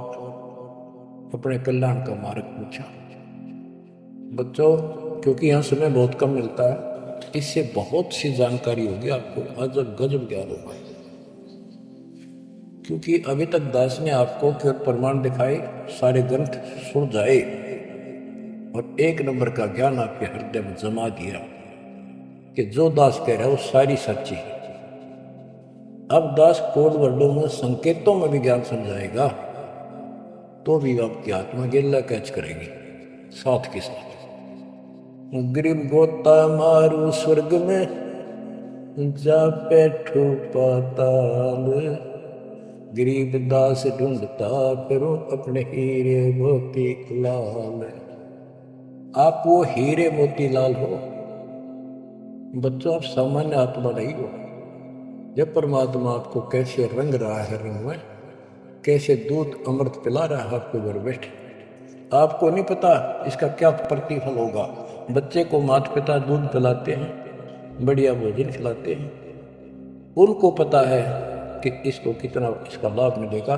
अपने कल्याण का मार्ग पूछा। बच्चों, क्योंकि यहाँ समय बहुत कम मिलता है, इससे बहुत सी जानकारी होगी आपको, अजब गजब ज्ञान होगा। क्योंकि अभी तक दास ने आपको केवल प्रमाण दिखाए, सारे ग्रंथ सुन जाए और 1 नंबर का ज्ञान आपके हृदय में जमा दिया कि जो दास कह रहा है वो सारी सच्ची है। अब दास कोड वर्डों में, संकेतों में भी ज्ञान समझाएगा, तो भी आपकी आत्मा गिल्ला कैच करेगी साथ के साथ। गरीब गोता मारू स्वर्ग में, जा बैठो पाताल, गरीब दास ढूंढता करो अपने हीरे मोती लाल। आप वो हीरे मोती लाल हो बच्चों, आप सामान्य आत्मा नहीं हो। जब परमात्मा आपको कैसे रंग रहा है, रंग में कैसे दूध अमृत पिला रहा है आपको घर बैठे, आपको नहीं पता इसका क्या प्रतिफल होगा। बच्चे को माता पिता दूध पिलाते हैं, बढ़िया भोजन खिलाते हैं, उनको पता है कि इसको कितना इसका लाभ मिलेगा।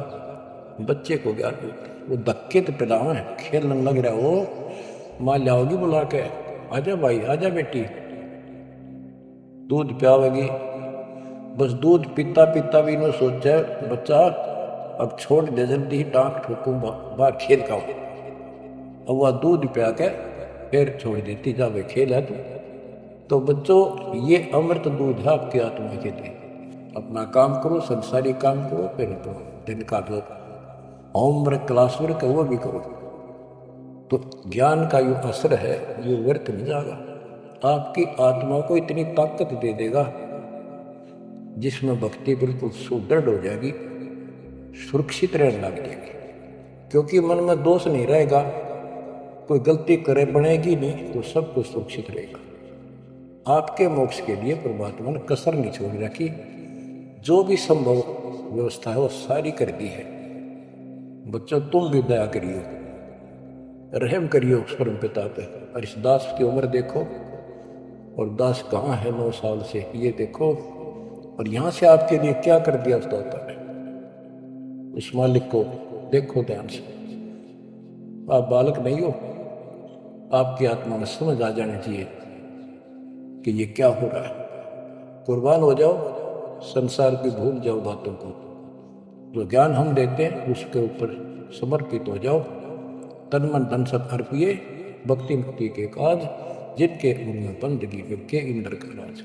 बच्चे को ज्ञान होता है, वो धक्के तो पिलावे, खेलने लग रहा हो, माँ लाओगी बुला के, आजा भाई आजा बेटी, दूध पियावेगी। बस दूध पीता पीता भी इन्होंने सोचा, बच्चा अब छोड़ दे, जल्दी ही डांट ठोकूं, बाहर खेल का। अब वह दूध पिया के फिर छोड़ देती, जा वे खेल है तो बच्चों, ये अमृत दूध है आपकी आत्मा के लिए। अपना काम करो, संसारी काम करो, फिर दिन का जो होमवर्क क्लास वर्क है वो भी करो, तो ज्ञान का जो असर है ये व्यर्थ नहीं जाएगा। आपकी आत्मा को इतनी ताकत दे देगा जिसमें भक्ति बिल्कुल सुदृढ़ हो जाएगी, सुरक्षित रहने लग जाएगी। क्योंकि मन में दोष नहीं रहेगा, कोई गलती करे बनेगी नहीं, तो सब कुछ सुरक्षित रहेगा। आपके मोक्ष के लिए परमात्मा ने कसर नहीं छोड़ रखी, जो भी संभव व्यवस्था है वो सारी कर दी है। बच्चों, तुम भी दया करियो, रहम करियो उस परम पिता पे। और इस दास की उम्र देखो, और दास कहाँ है 9 साल से, ये देखो, और यहाँ से आपके लिए क्या कर दिया उस दाता ने। उस मालिक को देखो ध्यान से। आप बालक नहीं हो, आपकी आत्मा में समझ आ जानी चाहिए कि ये क्या हो रहा है। कुर्बान हो जाओ, संसार की भूल जाओ बातों को। जो ज्ञान हम देते हैं उसके ऊपर समर्पित हो जाओ। तन मन धन सब अर्पिए, भक्ति मुक्ति के काज, जिनके उनमें बंदगी के इंद्र का राज।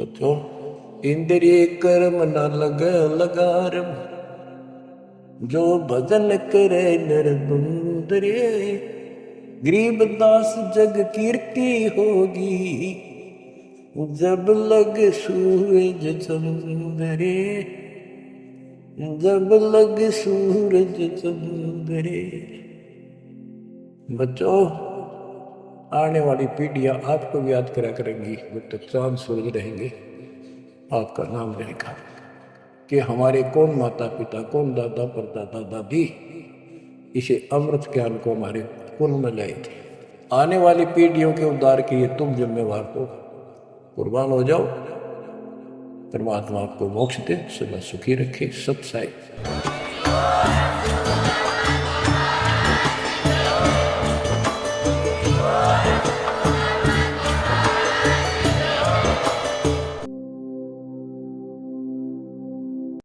बच्चों, इंद्रिय कर्म न लग लगार, जो भजन करे नरबुंदरे, गरीब दास जग कीर्ति होगी, जब लग सूरज चंद्रे, जब लग सूरज चंद्रे। बच्चों, आने वाली पीढ़ियां आपको भी याद करा करेंगी जब तक चांद सूरज रहेंगे। आपका नाम रहेगा कि हमारे कौन माता पिता, कौन दादा परदादा दादी इसे अमृत ज्ञान को हमारे कुल में लाए थे। आने वाली पीढ़ियों के उद्धार के लिए तुम जिम्मेवार हो। कुर्बान हो जाओ। परमात्मा आपको मोक्ष दे, सदा सुखी रखे। सत साई।